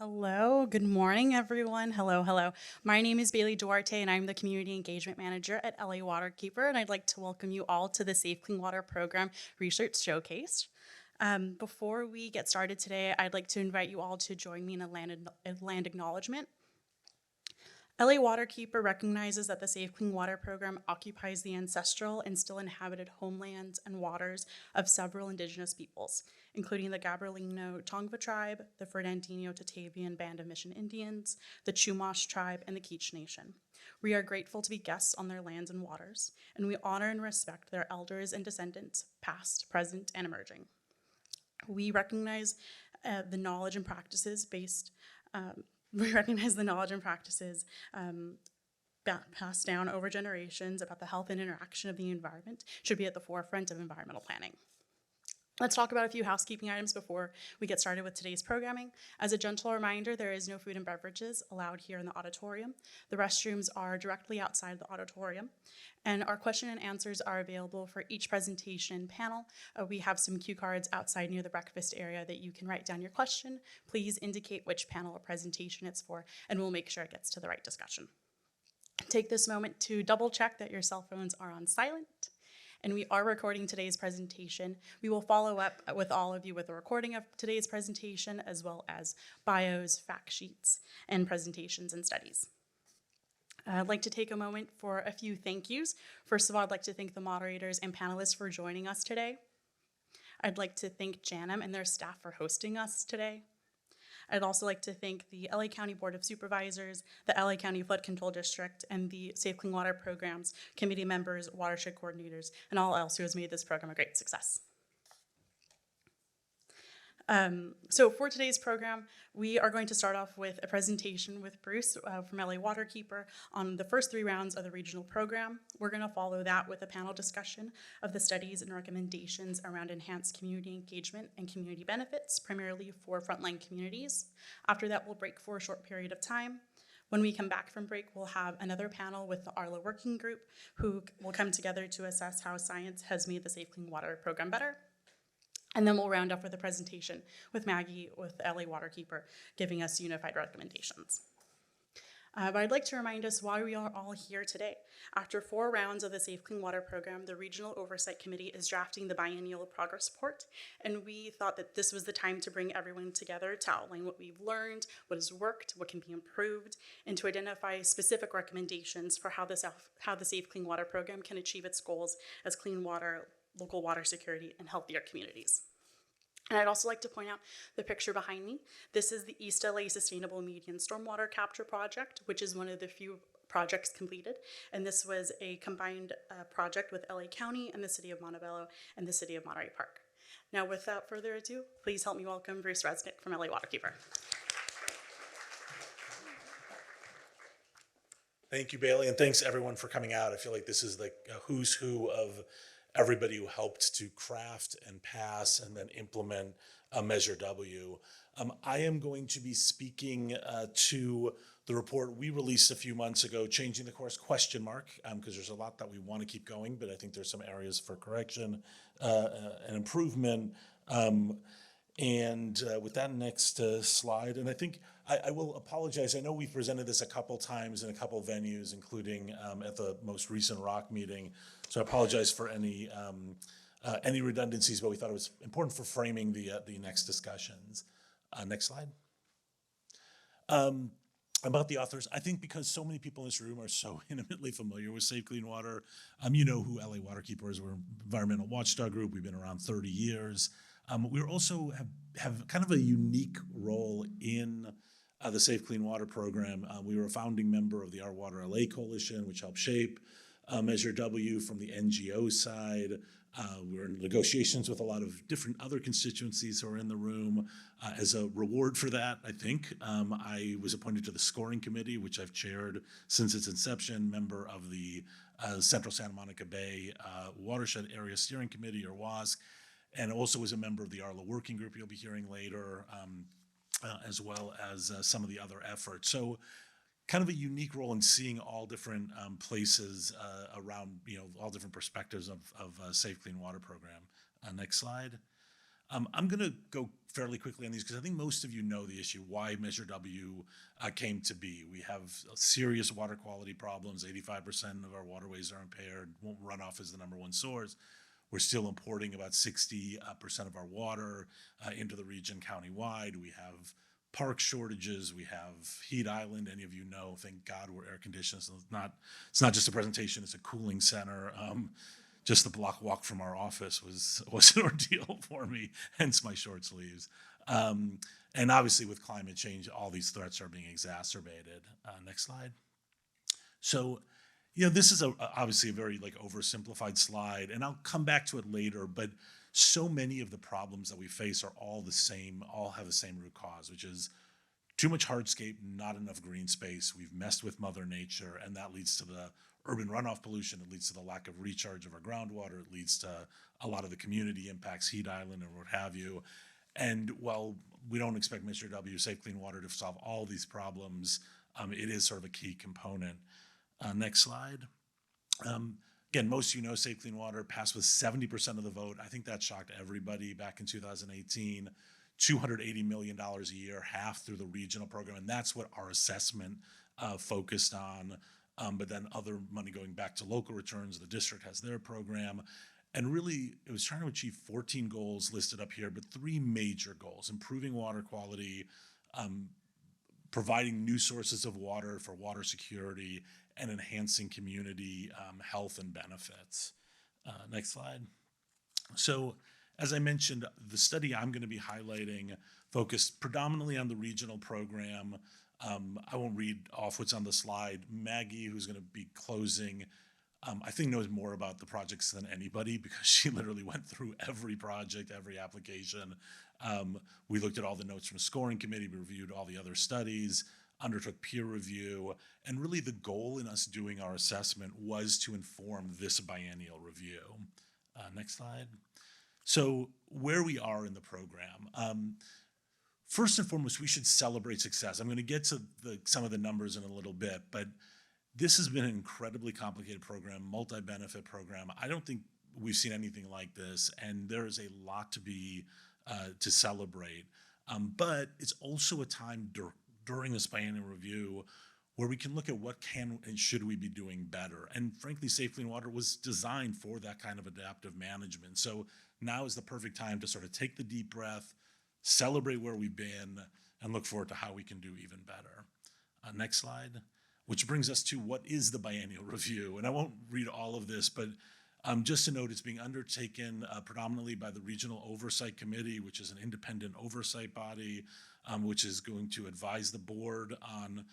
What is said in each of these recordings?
Hello, good morning, everyone. Hello, hello. My name is Bailey Duarte, and I'm the Community Engagement Manager at LA Waterkeeper, and I'd like to welcome you all to the Safe Clean Water Program Research Showcase. Before we get started today, I'd like to invite you all to join me in a land acknowledgement. LA Waterkeeper recognizes that the Safe Clean Water Program occupies the ancestral and still inhabited homelands and waters of several indigenous peoples, including the Gabrielino Tongva tribe, the Fernandino Tatavian Band of Mission Indians, the Chumash tribe, and the Kizh Nation. We are grateful to be guests on their lands and waters, and we honor and respect their elders and descendants, past, present, and emerging. We recognize the knowledge and practices passed down over generations about the health and interaction of the environment should be at the forefront of environmental planning. Let's talk about a few housekeeping items before we get started with today's programming. As a gentle reminder, there is no food and beverages allowed here in the auditorium. The restrooms are directly outside the auditorium, and our question and answers are available for each presentation panel. We have some cue cards outside near the breakfast area that you can write down your question. Please indicate which panel or presentation it's for, and we'll make sure it gets to the right discussion. Take this moment to double check that your cell phones are on silent. And we are recording today's presentation. We will follow up with all of you with a recording of today's presentation, as well as bios, fact sheets, and presentations and studies. I'd like to take a moment for a few thank yous. First of all, I'd like to thank the moderators and panelists for joining us today. I'd like to thank JANM and their staff for hosting us today. I'd also like to thank the LA County Board of Supervisors, the LA County Flood Control District, and the Safe Clean Water Programs, committee members, watershed coordinators, and all else who has made this program a great success. So for today's program, we are going to start off with a presentation with Bruce from LA Waterkeeper on the first 3 rounds of the regional program. We're going to follow that with a panel discussion of the studies and recommendations around enhanced community engagement and community benefits, primarily for frontline communities. After that, we'll break for a short period of time. When we come back from break, we'll have another panel with the ARLA Working Group, who will come together to assess how science has made the Safe Clean Water Program better. And then we'll round up with a presentation with Maggie with LA Waterkeeper, giving us unified recommendations. But I'd like to remind us why we are all here today. After 4 rounds of the Safe Clean Water Program, the Regional Oversight Committee is drafting the biennial progress report, and we thought that this was the time to bring everyone together to outline what we've learned, what has worked, what can be improved, and to identify specific recommendations for how the Safe Clean Water Program can achieve its goals as clean water, local water security, and healthier communities. And I'd also like to point out the picture behind me. This is the East LA Sustainable Median Stormwater Capture Project, which is one of the few projects completed. And this was a combined project with LA County and the City of Montebello and the City of Monterey Park. Now, without further ado, please help me welcome Bruce Resnick from LA Waterkeeper. Thank you, Bailey, and thanks everyone for coming out. I feel like this is like a who's who of everybody who helped to craft and pass and then implement Measure W. I am going to be speaking to the report we released a few months ago, Changing the Course, because there's a lot that we want to keep going, but I think there's some areas for correction and improvement. With that next slide, and I think I will apologize. I know we've presented this a couple times in a couple venues, including at the most recent ROC meeting. So I apologize for any redundancies, but we thought it was important for framing the next discussions. Next slide. About the authors, I think because so many people in this room are so intimately familiar with Safe Clean Water, you know who LA Waterkeeper is. We're an environmental watchdog group. We've been around 30 years. We also have kind of a unique role in the Safe Clean Water Program. We were a founding member of the Our Water LA Coalition, which helped shape Measure W from the NGO side. We're in negotiations with a lot of different other constituencies who are in the room. As a reward for that, I think, I was appointed to the scoring committee, which I've chaired since its inception, member of the Central Santa Monica Bay Watershed Area Steering Committee, or WASC, and also was a member of the ARLA Working Group you'll be hearing later, as well as some of the other efforts. So kind of a unique role in seeing all different places around, all different perspectives of Safe Clean Water Program. Next slide. I'm going to go fairly quickly on these because I think most of you know the issue, why Measure W came to be. We have serious water quality problems. 85% of our waterways are impaired. Runoff is the number one source. We're still importing about 60% of our water into the region countywide. We have park shortages. We have heat island. Any of you know, thank God we're air conditioned. So it's not just a presentation, it's a cooling center. Just the block walk from our office was an ordeal for me, hence my short sleeves. And obviously with climate change, all these threats are being exacerbated. Next slide. So, this is obviously a very oversimplified slide, and I'll come back to it later, but so many of the problems that we face are all the same, all have the same root cause, which is too much hardscape, not enough green space. We've messed with Mother Nature, and that leads to the urban runoff pollution. It leads to the lack of recharge of our groundwater. It leads to a lot of the community impacts, heat island and what have you. And while we don't expect Measure W, Safe Clean Water, to solve all these problems, it is sort of a key component. Next slide. Again, most of you know Safe Clean Water passed with 70% of the vote. I think that shocked everybody back in 2018. $280 million a year, half through the regional program, and that's what our assessment focused on. But then other money going back to local returns. The district has their program. And really, it was trying to achieve 14 goals listed up here, but 3 major goals: improving water quality, providing new sources of water for water security, and enhancing community health and benefits. Next slide. So, as I mentioned, the study I'm going to be highlighting focused predominantly on the regional program. I won't read off what's on the slide. Maggie, who's going to be closing, I think knows more about the projects than anybody because she literally went through every project, every application. We looked at all the notes from a scoring committee, we reviewed all the other studies, undertook peer review, and really the goal in us doing our assessment was to inform this biennial review. Next slide. So where we are in the program. First and foremost, we should celebrate success. I'm going to get to some of the numbers in a little bit, but this has been an incredibly complicated program, multi-benefit program. I don't think we've seen anything like this, and there is a lot to celebrate. But it's also a time during this biennial review where we can look at what can and should we be doing better. And frankly, Safe Clean Water was designed for that kind of adaptive management. So now is the perfect time to sort of take the deep breath, celebrate where we've been, and look forward to how we can do even better. Next slide, which brings us to what is the biennial review. And I won't read all of this, but just to note, it's being undertaken predominantly by the Regional Oversight Committee, which is an independent oversight body, which is going to advise the board on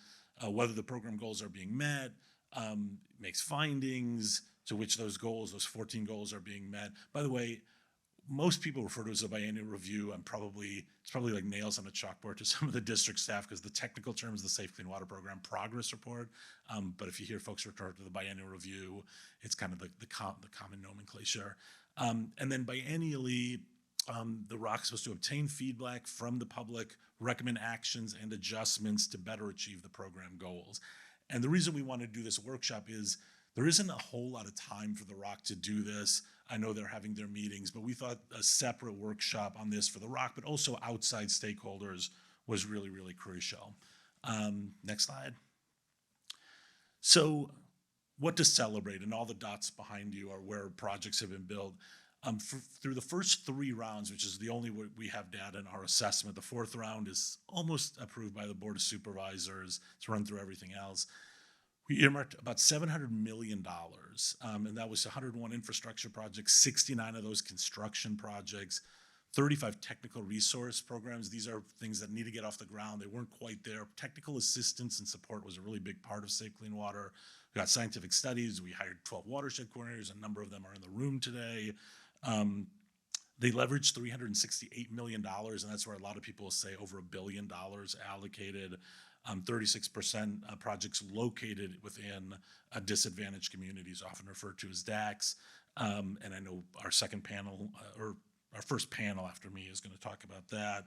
whether the program goals are being met, makes findings to which those 14 goals are being met. By the way, most people refer to it as a biennial review, and it's probably like nails on a chalkboard to some of the district staff because the technical term is the Safe Clean Water Program Progress Report. But if you hear folks refer to the biennial review, it's kind of the common nomenclature. And then biennially, the ROC is supposed to obtain feedback from the public, recommend actions and adjustments to better achieve the program goals. And the reason we want to do this workshop is there isn't a whole lot of time for the ROC to do this. I know they're having their meetings, but we thought a separate workshop on this for the ROC, but also outside stakeholders was really, really crucial. Next slide. So what to celebrate, and all the dots behind you are where projects have been built. Through the first 3 rounds, which is the only way we have data in our assessment, the 4th round is almost approved by the Board of Supervisors to run through everything else. We earmarked about $700 million, and that was 101 infrastructure projects, 69 of those construction projects, 35 technical resource programs. These are things that need to get off the ground. They weren't quite there. Technical assistance and support was a really big part of Safe Clean Water. We got scientific studies. We hired 12 watershed coordinators. A number of them are in the room today. They leveraged $368 million, and that's where a lot of people will say over $1 billion allocated. 36% projects located within disadvantaged communities, often referred to as DACs. And I know our second panel, or our first panel after me, is going to talk about that.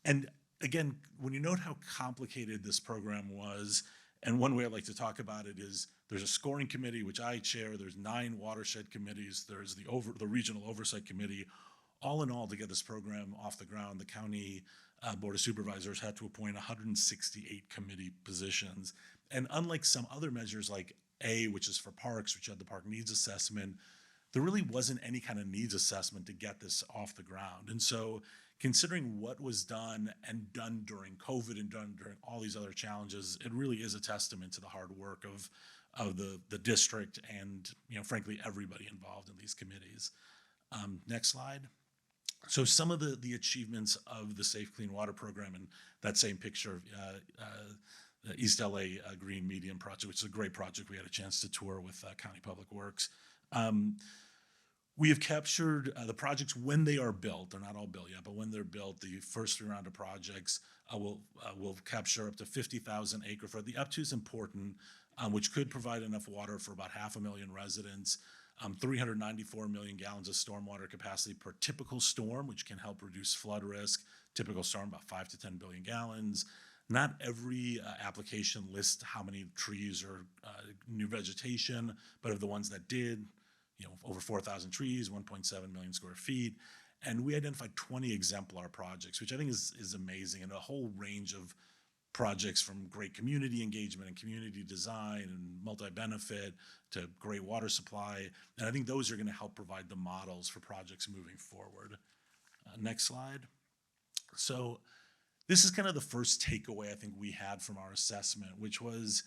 And again, when you note how complicated this program was, and one way I like to talk about it is there's a scoring committee, which I chair. There's 9 watershed committees. There's the regional oversight committee. all in all, to get this program off the ground, the county Board of Supervisors had to appoint 168 committee positions. And unlike some other measures like A, which is for parks, which had the park needs assessment, there really wasn't any kind of needs assessment to get this off the ground. And so considering what was done and done during COVID and done during all these other challenges, it really is a testament to the hard work of the district and, frankly, everybody involved in these committees. Next slide. So some of the achievements of the Safe Clean Water Program, and that same picture of the East LA Green Medium Project, which is a great project we had a chance to tour with County Public Works. We have captured the projects when they are built. They're not all built yet, but when they're built, the first 3 round of projects will capture up to 50,000 acre foot. The up to is important, which could provide enough water for about 500,000 residents. 394 million gallons of stormwater capacity per typical storm, which can help reduce flood risk. Typical storm, about 5 to 10 billion gallons. Not every application lists how many trees or new vegetation, but of the ones that did, over 4,000 trees, 1.7 million square feet. And we identified 20 exemplar projects, which I think is amazing, and a whole range of projects from great community engagement and community design and multi-benefit to great water supply. And I think those are going to help provide the models for projects moving forward. Next slide. So this is kind of the first takeaway I think we had from our assessment, which was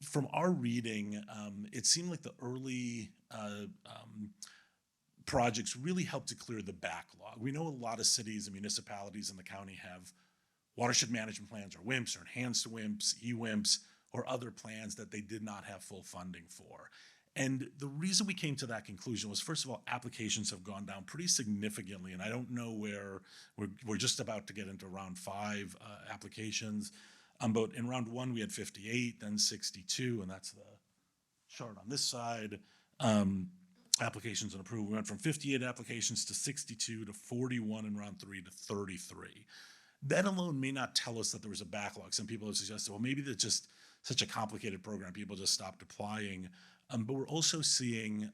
from our reading, it seemed like the early projects really helped to clear the backlog. We know a lot of cities and municipalities in the county have watershed management plans or WIMPs or enhanced WIMPs, EWIMPs, or other plans that they did not have full funding for. And the reason we came to that conclusion was, first of all, applications have gone down pretty significantly. And I don't know where we're just about to get into round 5 applications. But in round 1, we had 58, then 62, and that's the chart on this side. Applications and approval. We went from 58 applications to 62 to 41 in round 3 to 33. That alone may not tell us that there was a backlog. Some people have suggested, well, maybe that's just such a complicated program, people just stopped applying. But we're also seeing,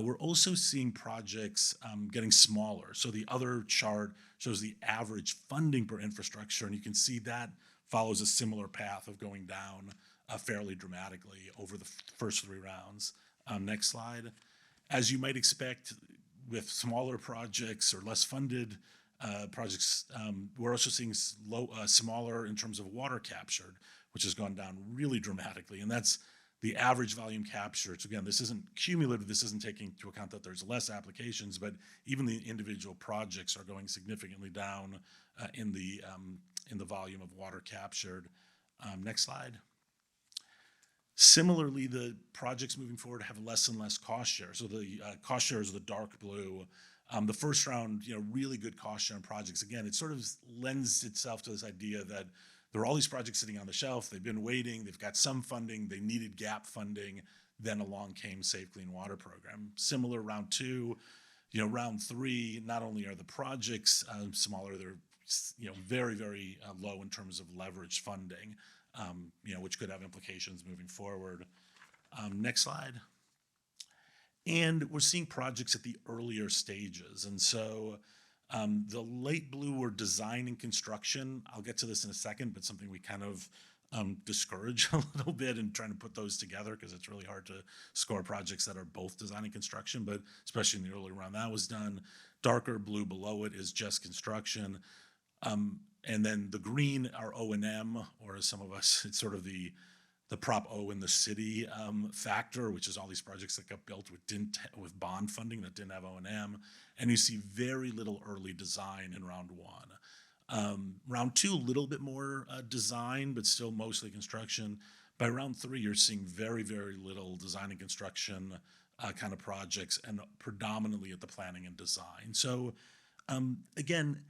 we're also seeing projects getting smaller. So the other chart shows the average funding per infrastructure, and you can see that follows a similar path of going down fairly dramatically over the first 3 rounds. Next slide. As you might expect with smaller projects or less funded projects, we're also seeing smaller in terms of water captured, which has gone down really dramatically. And that's the average volume captured. So again, this isn't cumulative. This isn't taking into account that there's less applications, but even the individual projects are going significantly down in the volume of water captured. Next slide. Similarly, the projects moving forward have less and less cost share. So the cost share is the dark blue. The first round, really good cost share on projects. Again, it sort of lends itself to this idea that there are all these projects sitting on the shelf. They've been waiting. They've got some funding. They needed gap funding. Then along came Safe Clean Water Program. Similar round 2, round 3. Not only are the projects smaller, they're very, very low in terms of leverage funding, which could have implications moving forward. Next slide. And we're seeing projects at the earlier stages. And so the light blue were design and construction. I'll get to this in a second, but something we kind of discourage a little bit in trying to put those together because it's really hard to score projects that are both design and construction, but especially in the early round that was done. Darker blue below it is just construction. And then the green are O&M, or as some of us, it's sort of the Prop O in the city factor, which is all these projects that got built with bond funding that didn't have O&M. And you see very little early design in round 1. Round 2, a little bit more design, but still mostly construction. By round 3, you're seeing very, very little design and construction kind of projects, and predominantly at the planning and design. So again,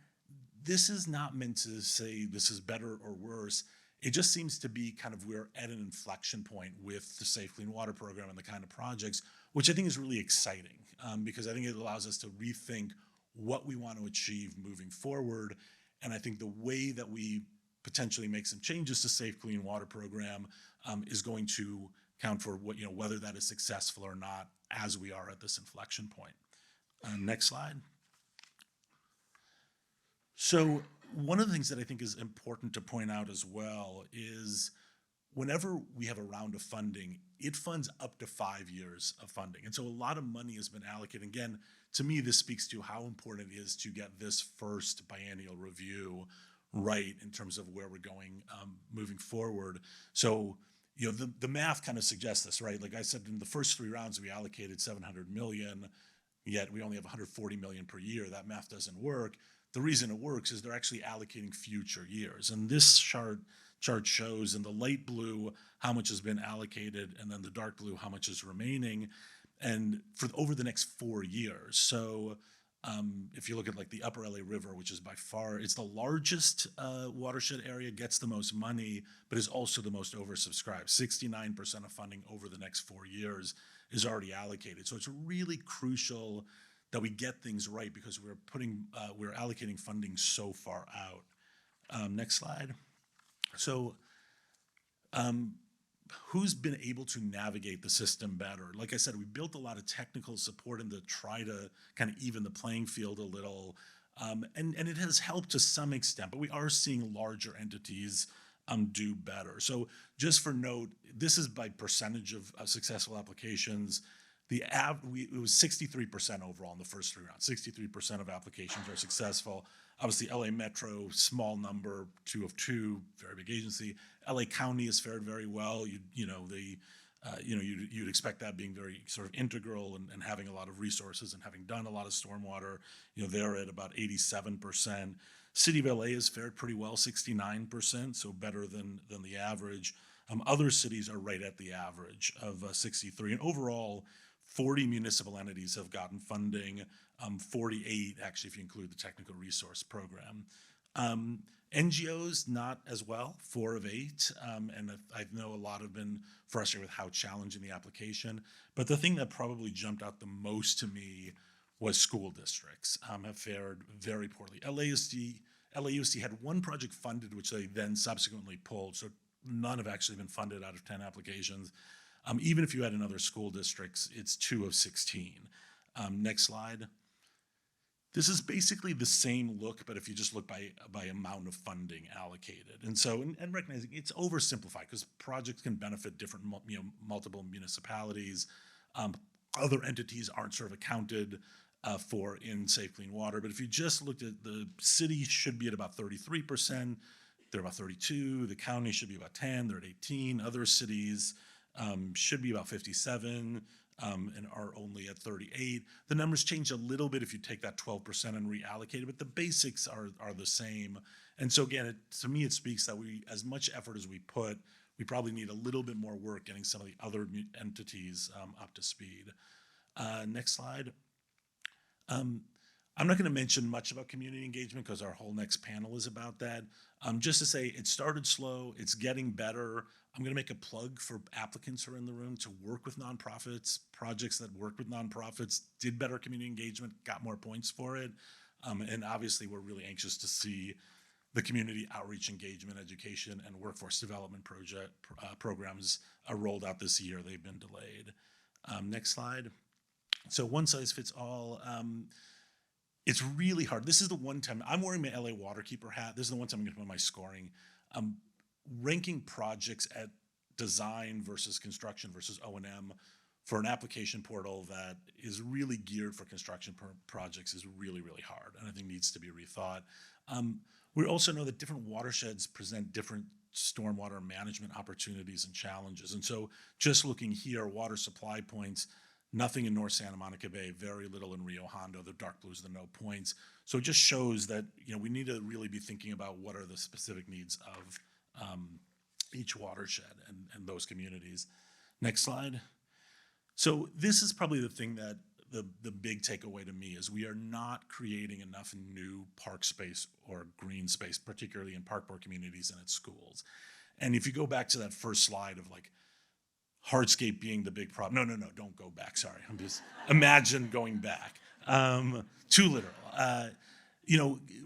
this is not meant to say this is better or worse. It just seems to be kind of we're at an inflection point with the Safe Clean Water Program and the kind of projects, which I think is really exciting because I think it allows us to rethink what we want to achieve moving forward. And I think the way that we potentially make some changes to Safe Clean Water Program is going to count for what, whether that is successful or not as we are at this inflection point. Next slide. So one of the things that I think is important to point out as well is whenever we have a round of funding, it funds up to 5 years of funding. And so a lot of money has been allocated. Again, to me, this speaks to how important it is to get this first biennial review right in terms of where we're going moving forward. So, you know, the math kind of suggests this, right? Like I said, in the first 3 rounds, we allocated 700 million, yet we only have 140 million per year. That math doesn't work. The reason it works is they're actually allocating future years. And this chart shows in the light blue how much has been allocated, and then the dark blue how much is remaining, and for over the next 4 years. So if you look at like the Upper LA River, which is by far, it's the largest watershed area, gets the most money, but is also the most oversubscribed. 69% of funding over the next 4 years is already allocated. So it's really crucial that we get things right because we're allocating funding so far out. Next slide. So who's been able to navigate the system better? Like I said, we built a lot of technical support in to try to kind of even the playing field a little. And it has helped to some extent, but we are seeing larger entities do better. So just for note, this is by percentage of successful applications. It was 63% overall in the first 3 rounds. 63% of applications are successful. Obviously, LA Metro, small number, 2 of 2, very big agency. LA County has fared very well. You'd expect that being very sort of integral and having a lot of resources and having done a lot of stormwater. They're at about 87%. City of LA has fared pretty well, 69%, so better than the average. Other cities are right at the average of 63. And overall, 40 municipal entities have gotten funding, 48 actually if you include the technical resource program. NGOs not as well, 4 of 8, and I know a lot have been frustrated with how challenging the application. But the thing that probably jumped out the most to me was school districts have fared very poorly. LAUSD had 1 project funded, which they then subsequently pulled, so none have actually been funded out of 10 applications. Even if you add in other school districts, it's 2 of 16. Next slide. This is basically the same look, but if you just look by amount of funding allocated. And so, and recognizing it's oversimplified because projects can benefit different, multiple municipalities. Other entities aren't sort of accounted for in Safe Clean Water. But if you just looked at the city should be at about 33%, they're about 32. The county should be about 10, they're at 18. Other cities should be about 57 and are only at 38. The numbers change a little bit if you take that 12% and reallocate it, but the basics are the same. And so again, to me, it speaks that as much effort as we put, we probably need a little bit more work getting some of the other entities up to speed. Next slide. I'm not going to mention much about community engagement because our whole next panel is about that. Just to say it started slow, it's getting better. I'm going to make a plug for applicants who are in the room to work with nonprofits. Projects that work with nonprofits did better community engagement, got more points for it. And obviously we're really anxious to see the community outreach, engagement, education, and workforce development programs rolled out this year. They've been delayed. Next slide. So one size fits all. It's really hard. This is the one time, I'm wearing my LA Waterkeeper hat. This is the one time I'm going to put my scoring. Ranking projects at design versus construction versus O&M for an application portal that is really geared for construction projects is really, really hard, and I think needs to be rethought. We also know that different watersheds present different stormwater management opportunities and challenges. And so just looking here, water supply points, nothing in North Santa Monica Bay, very little in Rio Hondo, the dark blues, the no points. So it just shows that we need to really be thinking about what are the specific needs of each watershed and those communities. Next slide. So this is probably the thing that the big takeaway to me is we are not creating enough new park space or green space, particularly in park board communities and at schools. And if you go back to that first slide of like hardscape being the big problem. No, don't go back. Sorry. I'm just imagine going back. Too literal.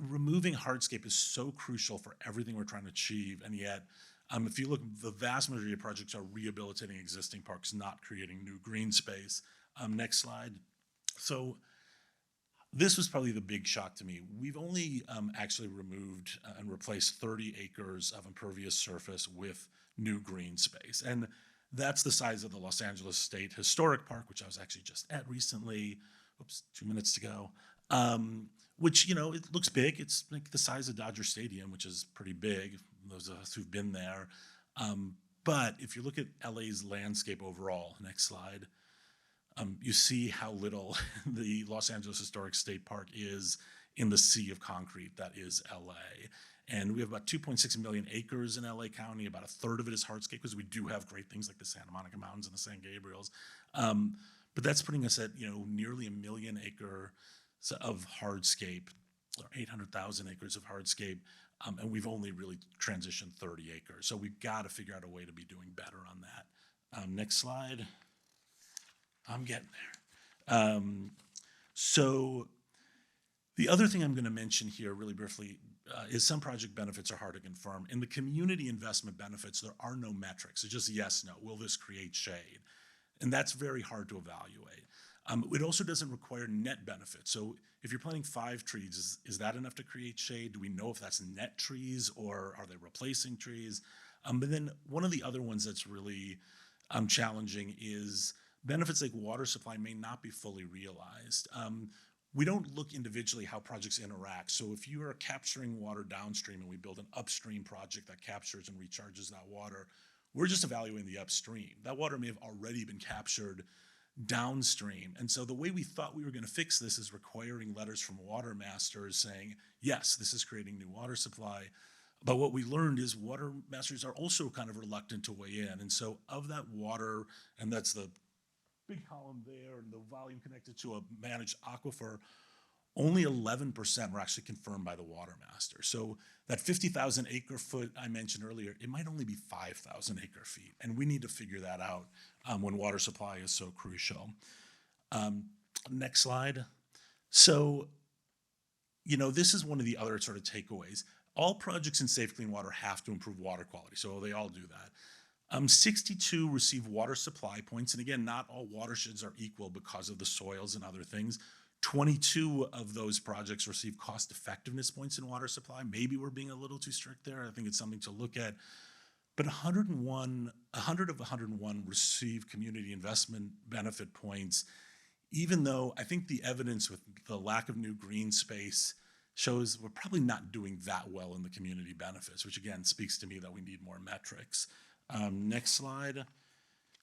Removing hardscape is so crucial for everything we're trying to achieve. And yet, if you look, the vast majority of projects are rehabilitating existing parks, not creating new green space. Next slide. So this was probably the big shock to me. We've only actually removed and replaced 30 acres of impervious surface with new green space. And that's the size of the Los Angeles State Historic Park, which I was actually just at recently. Oops, 2 minutes to go. Which, it looks big. It's like the size of Dodger Stadium, which is pretty big, those of us who've been there. But if you look at LA's landscape overall, next slide, you see how little the Los Angeles Historic State Park is in the sea of concrete that is LA. And we have about 2.6 million acres in LA County. About a third of it is hardscape, because we do have great things like the Santa Monica Mountains and the San Gabriels. But that's putting us at, nearly 1 million acres of hardscape, or 800,000 acres of hardscape. And we've only really transitioned 30 acres. So we've got to figure out a way to be doing better on that. Next slide. I'm getting there. So the other thing I'm going to mention here really briefly is some project benefits are hard to confirm. In the community investment benefits, there are no metrics. It's just yes, no. Will this create shade? And that's very hard to evaluate. It also doesn't require net benefits. So if you're planting 5 trees, is that enough to create shade? Do we know if that's net trees or are they replacing trees? But then one of the other ones that's really challenging is benefits like water supply may not be fully realized. We don't look individually how projects interact. So if you are capturing water downstream and we build an upstream project that captures and recharges that water, we're just evaluating the upstream. That water may have already been captured downstream. And so the way we thought we were going to fix this is requiring letters from water masters saying, yes, this is creating new water supply. But what we learned is water masters are also kind of reluctant to weigh in. And so of that water, and that's the big column there and the volume connected to a managed aquifer, only 11% were actually confirmed by the water master. So that 50,000 acre foot I mentioned earlier, it might only be 5,000 acre feet. And we need to figure that out when water supply is so crucial. Next slide. So, this is one of the other sort of takeaways. All projects in Safe Clean Water have to improve water quality. So they all do that. 62 receive water supply points. And again, not all watersheds are equal because of the soils and other things. 22 of those projects receive cost effectiveness points in water supply. Maybe we're being a little too strict there. I think it's something to look at. But 100 of 101 receive community investment benefit points, even though I think the evidence with the lack of new green space shows we're probably not doing that well in the community benefits, which again speaks to me that we need more metrics. Next slide.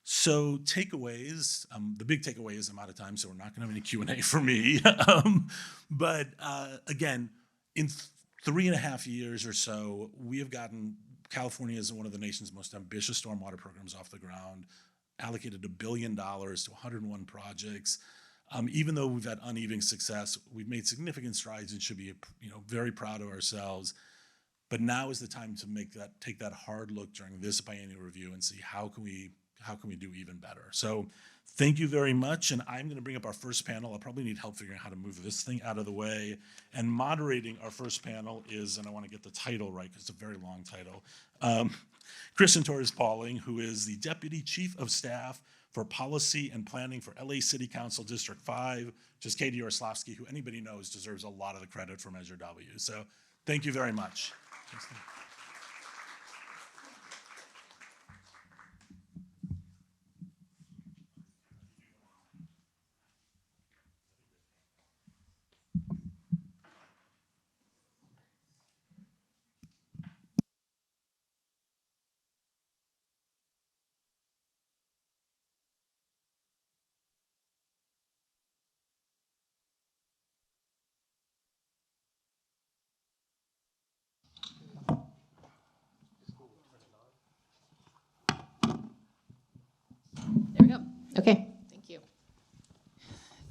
So takeaways, the big takeaway is I'm out of time, so we're not gonna have any Q&A for me. But again, in 3.5 years or so, we have gotten California is one of the nation's most ambitious stormwater programs off the ground, allocated $1 billion to 101 projects. Even though we've had uneven success, we've made significant strides and should be very proud of ourselves. But now is the time to take that hard look during this biennial review and see how can we do even better. So thank you very much. And I'm going to bring up our first panel. I'll probably need help figuring out how to move this thing out of the way. And moderating our first panel is, and I want to get the title right because it's a very long title, Kristen Torres-Pauling, who is the Deputy Chief of Staff for Policy and Planning for LA City Council District 5, which is Katie Orslowski, who anybody knows deserves a lot of the credit for Measure W. So thank you very much. There we go. Okay, thank you.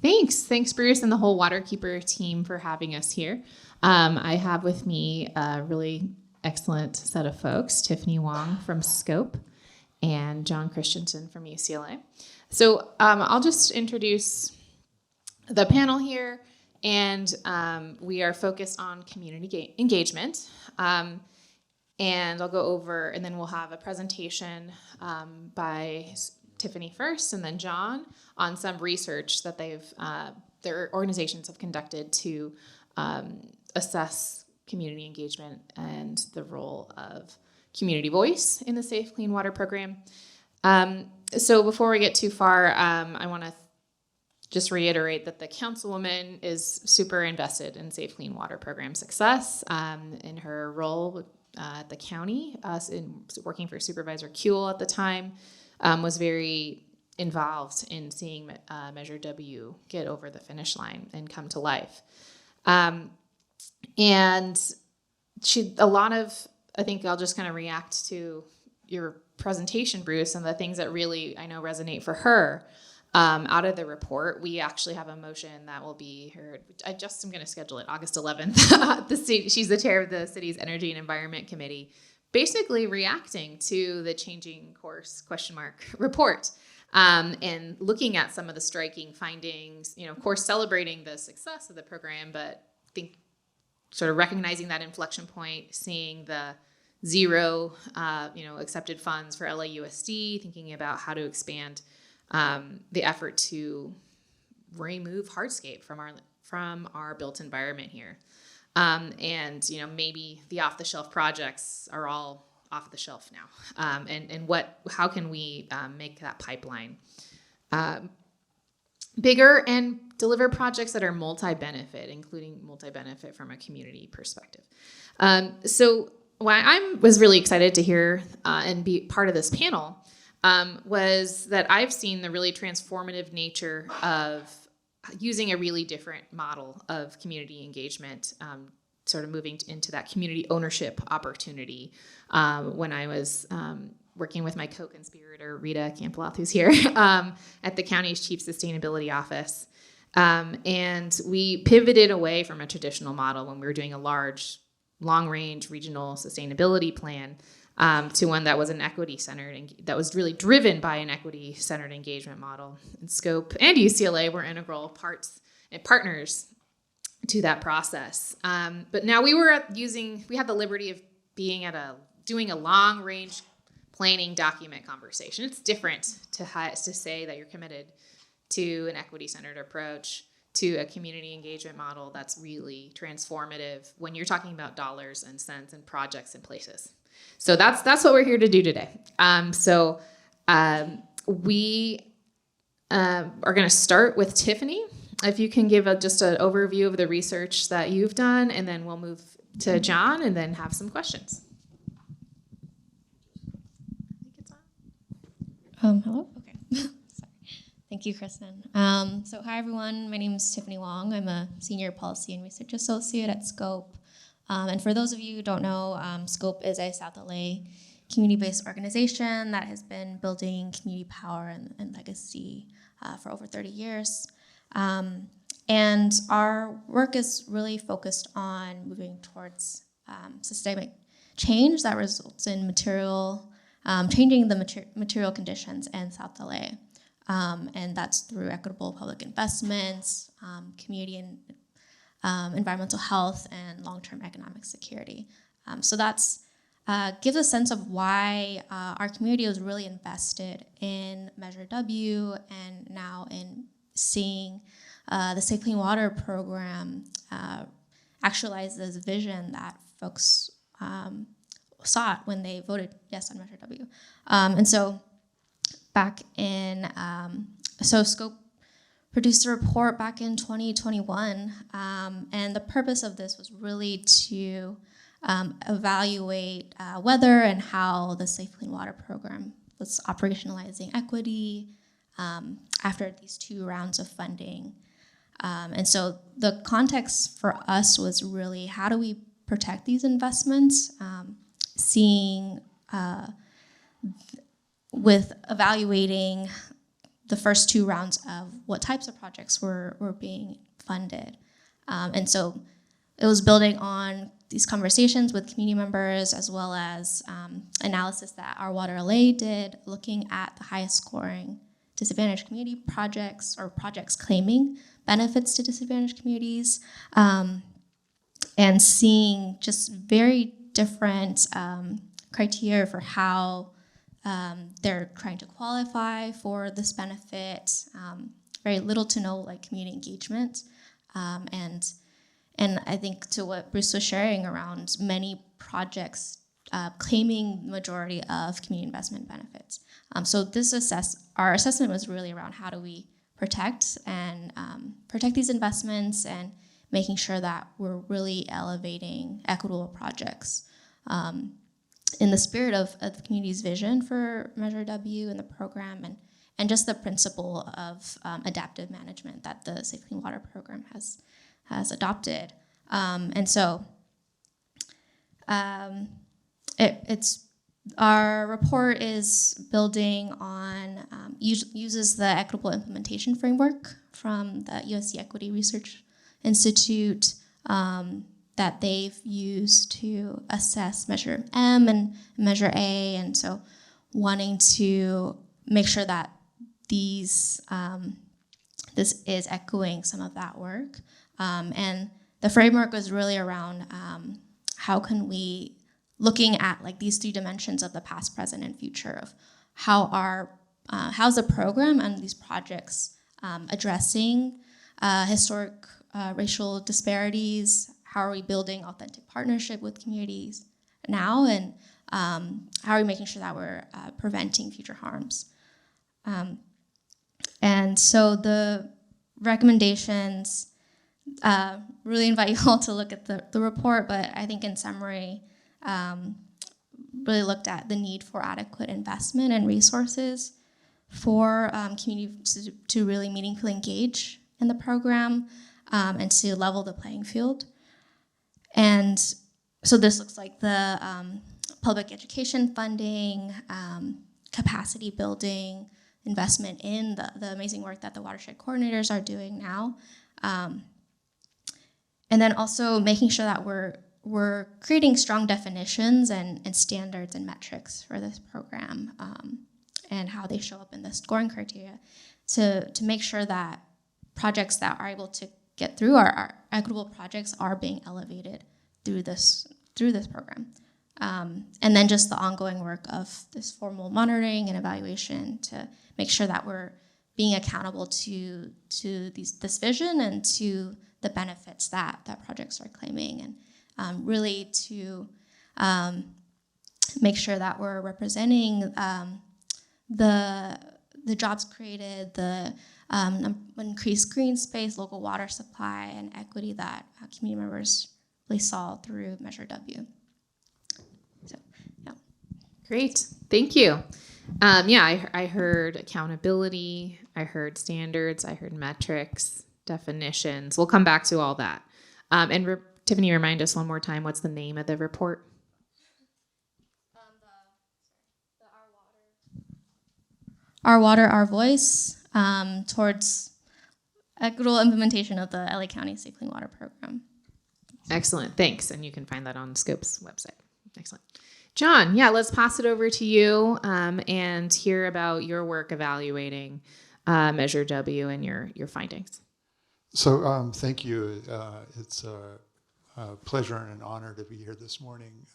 Thanks Bruce and the whole Waterkeeper team for having us here. I have with me a really excellent set of folks, Tiffany Wong from SCOPE and John Christensen from UCLA. So I'll just introduce the panel here, and we are focused on community engagement. And I'll go over, and then we'll have a presentation by Tiffany first, and then John on some research that they've their organizations have conducted to assess community engagement and the role of community voice in the Safe Clean Water program. So before we get too far, I want to just reiterate that the councilwoman is super invested in Safe Clean Water program success. In her role at the county, in working for Supervisor Kuehl at the time, was very involved in seeing Measure W get over the finish line and come to life. And I think I'll just kind of react to your presentation, Bruce, and the things that really I know resonate for her. Out of the report, we actually have a motion that will be heard. I'm going to schedule it August 11th. She's the chair of the city's Energy and Environment Committee, basically reacting to the changing course ? Report, and looking at some of the striking findings. Of course, celebrating the success of the program, but I think sort of recognizing that inflection point, seeing the zero, accepted funds for LAUSD, thinking about how to expand the effort to remove hardscape from our built environment here. And maybe the off-the-shelf projects are all off the shelf now. And how can we make that pipeline bigger and deliver projects that are multi-benefit, including multi-benefit from a community perspective. So why I was really excited to hear and be part of this panel was that I've seen the really transformative nature of using a really different model of community engagement, sort of moving into that community ownership opportunity when I was working with my co-conspirator, Rita Campbell, who's here, at the county's Chief Sustainability Office. And we pivoted away from a traditional model when we were doing a large, long-range regional sustainability plan to one that was an equity-centered, that was really driven by an equity-centered engagement model. And SCWP and UCLA were integral parts and partners to that process. But now we had the liberty of doing a long-range planning document conversation. It's different to say that you're committed to an equity-centered approach, to a community engagement model that's really transformative when you're talking about dollars and cents and projects and places. So that's what we're here to do today. We are going to start with Tiffany. If you can give just an overview of the research that you've done, and then we'll move to John and then have some questions. Hello? Okay. Sorry. Thank you, Kristen. So hi, everyone. My name is Tiffany Wong. I'm a Senior Policy and Research Associate at SCWP. And for those of you who don't know, SCWP is a South LA community-based organization that has been building community power and legacy for over 30 years. And our work is really focused on moving towards systemic change that results in changing the material conditions in South LA. And that's through equitable public investments, community and environmental health, and long-term economic security. So that's gives a sense of why our community was really invested in Measure W, and now in seeing the Safe Clean Water program actualize this vision that folks sought when they voted yes on Measure W. And so back in, SCWP produced a report back in 2021, and the purpose of this was really to evaluate whether and how the Safe Clean Water program was operationalizing equity after these 2 rounds of funding. And so the context for us was really, how do we protect these investments, seeing with evaluating the first 2 rounds of what types of projects were being funded. And so it was building on these conversations with community members, as well as analysis that our Water LA did, looking at the highest scoring disadvantaged community projects, or projects claiming benefits to disadvantaged communities, and seeing just very different criteria for how they're trying to qualify for this benefit, very little to no like community engagement, and I think to what Bruce was sharing around many projects claiming majority of community investment benefits. So our assessment was really around how do we protect these investments and making sure that we're really elevating equitable projects in the spirit of the community's vision for Measure W and the program, and just the principle of adaptive management that the Safe Clean Water program has adopted. And so it's our report is building on, uses the equitable implementation framework from the USC Equity Research Institute that they've used to assess Measure M and Measure A. And so wanting to make sure that this is echoing some of that work. And the framework was really around how can we, looking at like these three dimensions of the past, present, and future of how's the program and these projects addressing historic racial disparities, how are we building authentic partnership with communities now, and how are we making sure that we're preventing future harms. And so the recommendations, really invite you all to look at the report, but I think in summary, really looked at the need for adequate investment and resources for communities to really meaningfully engage in the program and to level the playing field. And so this looks like the public education funding, capacity building, investment in the amazing work that the watershed coordinators are doing now. And then also making sure that we're creating strong definitions and standards and metrics for this program and how they show up in the scoring criteria to make sure that projects that are able to get through our equitable projects are being elevated through this program. And then just the ongoing work of this formal monitoring and evaluation to make sure that we're being accountable to this vision and to the benefits that projects are claiming, and really to make sure that we're representing the jobs created, the increased green space, local water supply, and equity that community members really saw through Measure W. So, yeah. Great, thank you. I heard accountability, I heard standards, I heard metrics, definitions. We'll come back to all that. And Tiffany, remind us one more time, what's the name of the report? Our Water, Our Voice, towards equitable implementation of the LA County Safe Clean Water Program. Excellent, thanks. And you can find that on Scope's website. Excellent. John, let's pass it over to you and hear about your work evaluating Measure W and your findings. So thank you. It's a pleasure and an honor to be here this morning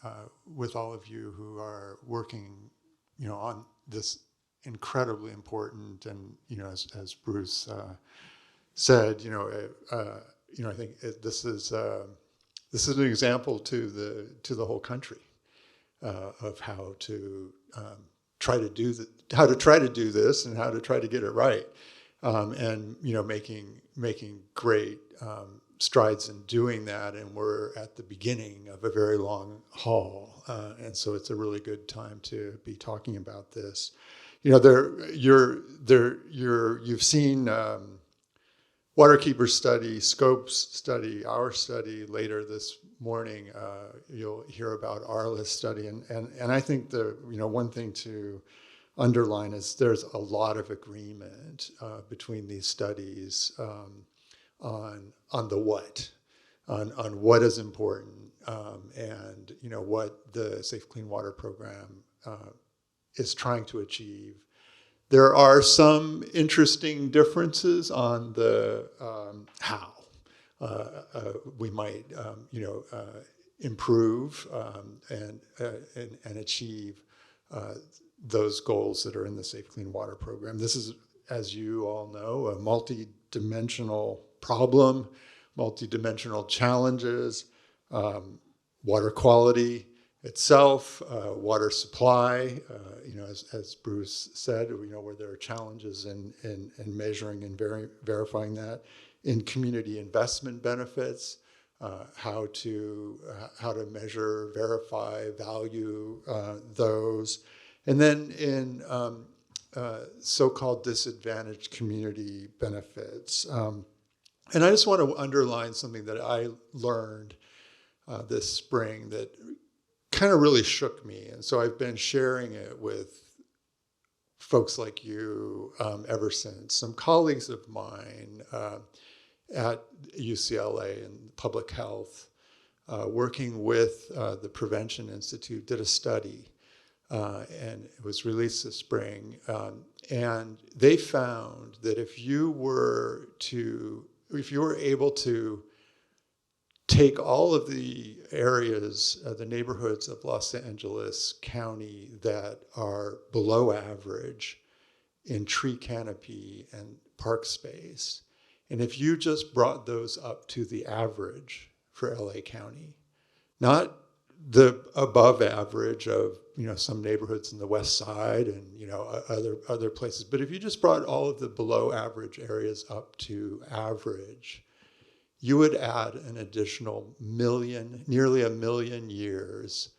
with all of you who are working, on this incredibly important and, as Bruce said, I think this is an example to the whole country of how to try to do this and how to try to get it right, and making great strides in doing that. And we're at the beginning of a very long haul, and so it's a really good time to be talking about this. You've seen Waterkeeper study, Scope's study, our study later this morning. You'll hear about ARLA's study, and I think the one thing to underline is there's a lot of agreement between these studies on the what, on what is important, and what the Safe Clean Water Program is trying to achieve. There are some interesting differences on the how we might improve and achieve those goals that are in the Safe Clean Water Program. This is, as you all know, a multi-dimensional problem, multi-dimensional challenges, water quality itself, water supply, as Bruce said, where there are challenges in measuring and verifying that, in community investment benefits, how to measure, verify, value those, and then in so-called disadvantaged community benefits. And I just want to underline something that I learned this spring that kind of really shook me. And so I've been sharing it with folks like you ever since. Some colleagues of mine at UCLA in public health, working with the Prevention Institute, did a study, and it was released this spring. And they found that if you were able to take all of the areas, the neighborhoods of Los Angeles County that are below average in tree canopy and park space, and if you just brought those up to the average for LA County, not the above average of some neighborhoods in the West Side and other places, but if you just brought all of the below average areas up to average, you would add an additional nearly a million years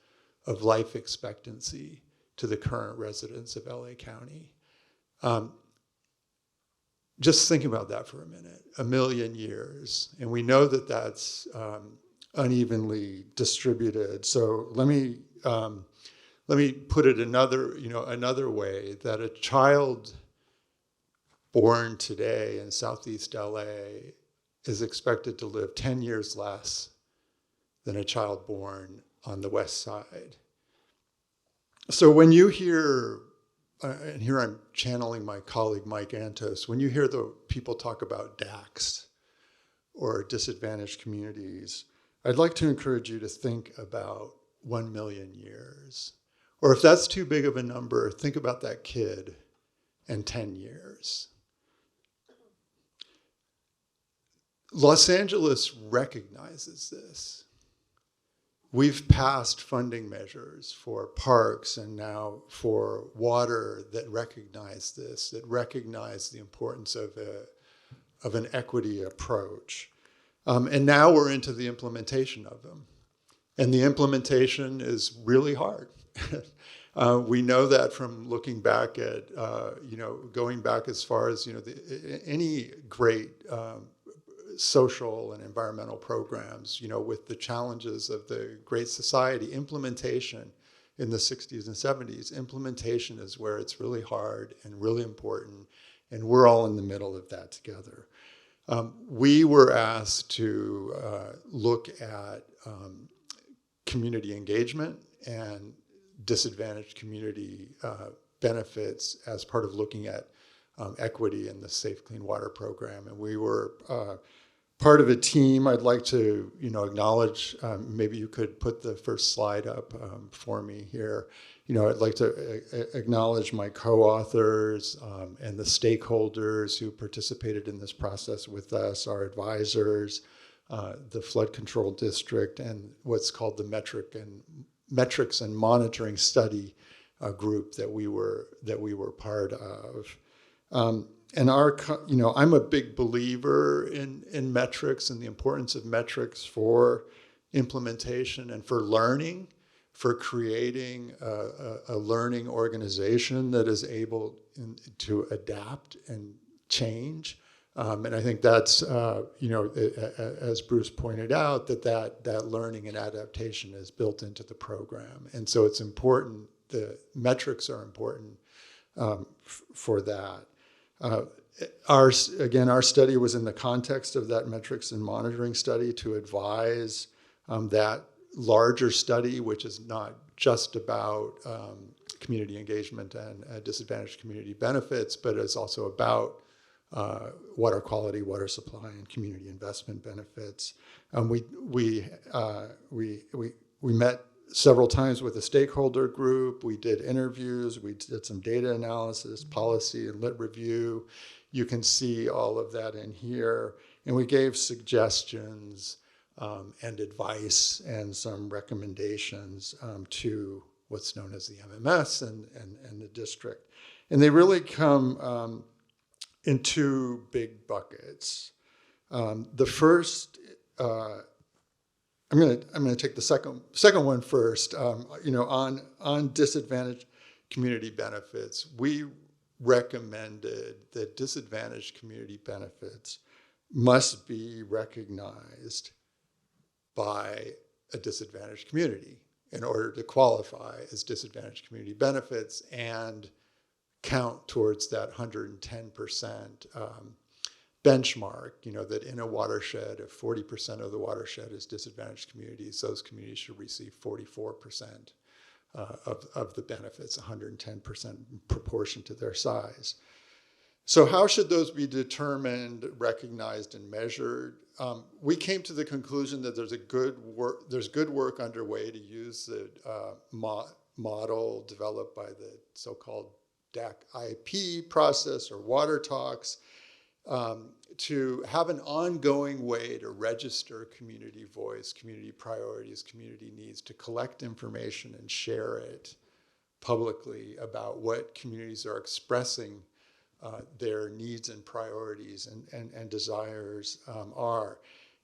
of life expectancy to the current residents of LA County. Just think about that for a minute, a million years. And we know that that's unevenly distributed. So let me put it another way, that a child born today in Southeast LA is expected to live 10 years less than a child born on the West Side. So when you hear, and here I'm channeling my colleague Mike Antos, when you hear the people talk about DACs or disadvantaged communities, I'd like to encourage you to think about 1 million years. Or if that's too big of a number, think about that kid and 10 years. Los Angeles recognizes this. We've passed funding measures for parks and now for water that recognize this, that recognize the importance of an equity approach. And now we're into the implementation of them. And the implementation is really hard. We know that from looking back at, going back as far as, any great social and environmental programs, with the challenges of the Great Society, implementation in the 60s and 70s, implementation is where it's really hard and really important, and we're all in the middle of that together. We were asked to look at community engagement and disadvantaged community benefits as part of looking at equity in the Safe Clean Water program, and we were part of a team. I'd like to, acknowledge, maybe you could put the first slide up for me here. I'd like to acknowledge my co-authors and the stakeholders who participated in this process with us, our advisors, the Flood Control District, and what's called the Metrics and Monitoring Study group that we were part of. And I'm a big believer in metrics and the importance of metrics for implementation and for learning, for creating a learning organization that is able to adapt and change. And I think that's, as Bruce pointed out, that learning and adaptation is built into the program. And so it's important, the metrics are important for that. Our study was in the context of that metrics and monitoring study to advise that larger study, which is not just about community engagement and disadvantaged community benefits, but is also about water quality, water supply, and community investment benefits. We met several times with a stakeholder group. We did interviews, we did some data analysis, policy and lit review. You can see all of that in here. And we gave suggestions and advice and some recommendations to what's known as the MMS and the district. And they really come in two big buckets. The first, I'm gonna take the second one first. On disadvantaged community benefits, we recommended that disadvantaged community benefits must be recognized by a disadvantaged community in order to qualify as disadvantaged community benefits and count towards that 110% benchmark, that in a watershed, if 40% of the watershed is disadvantaged communities, those communities should receive 44% of the benefits, 110% proportion to their size. So how should those be determined, recognized, and measured? We came to the conclusion that there's good work underway to use the model developed by the so-called DAC-IP process or water talks, to have an ongoing way to register community voice, community priorities, community needs, to collect information and share it publicly about what communities are expressing their needs and priorities and desires are.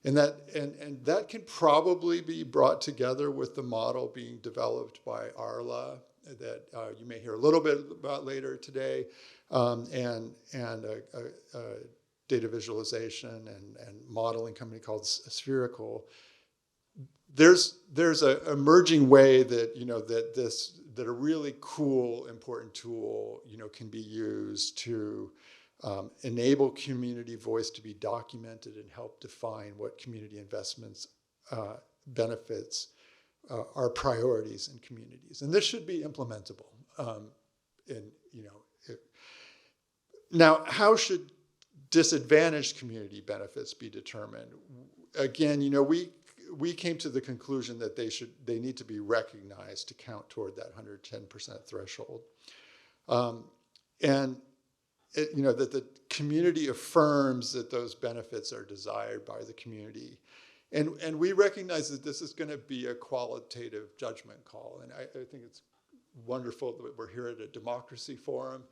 And that can probably be brought together with the model being developed by ARLA that you may hear a little bit about later today, and a data visualization and modeling company called Spherical. There's an emerging way that that a really cool, important tool can be used to enable community voice to be documented and help define what community investments benefits are priorities in communities, and this should be implementable. Now, how should disadvantaged community benefits be determined? Again, we came to the conclusion that they need to be recognized to count toward that 110% threshold, and that the community affirms that those benefits are desired by the community. And we recognize that this is going to be a qualitative judgment call. And I think it's wonderful that we're here at a democracy forum,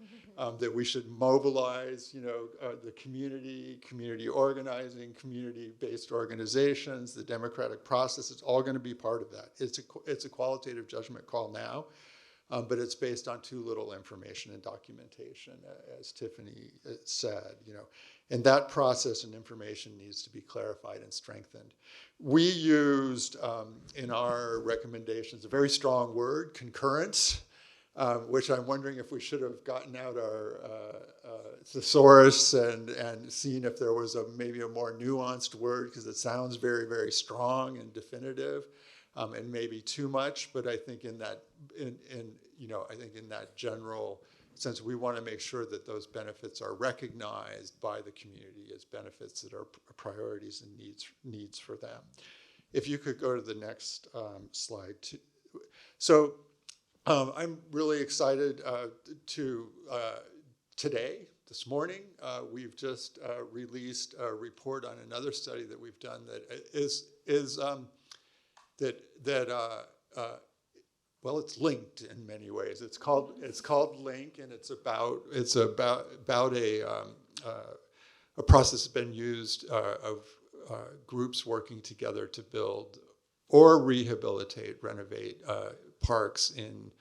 that we should mobilize, the community organizing, community-based organizations, the democratic process. It's all going to be part of that. It's a qualitative judgment call now, but it's based on too little information and documentation, as Tiffany said, and that process and information needs to be clarified and strengthened. We used, in our recommendations, a very strong word, concurrence, which I'm wondering if we should have gotten out our thesaurus and seen if there was maybe a more nuanced word, because it sounds very, very strong and definitive, and maybe too much. But I think in that general sense, we want to make sure that those benefits are recognized by the community as benefits that are priorities and needs for them. If you could go to the next slide. So I'm really excited today, this morning, we've just released a report on another study that we've done well, it's linked in many ways. It's called Link, and it's about a process that's been used of groups working together to build or rehabilitate, renovate parks in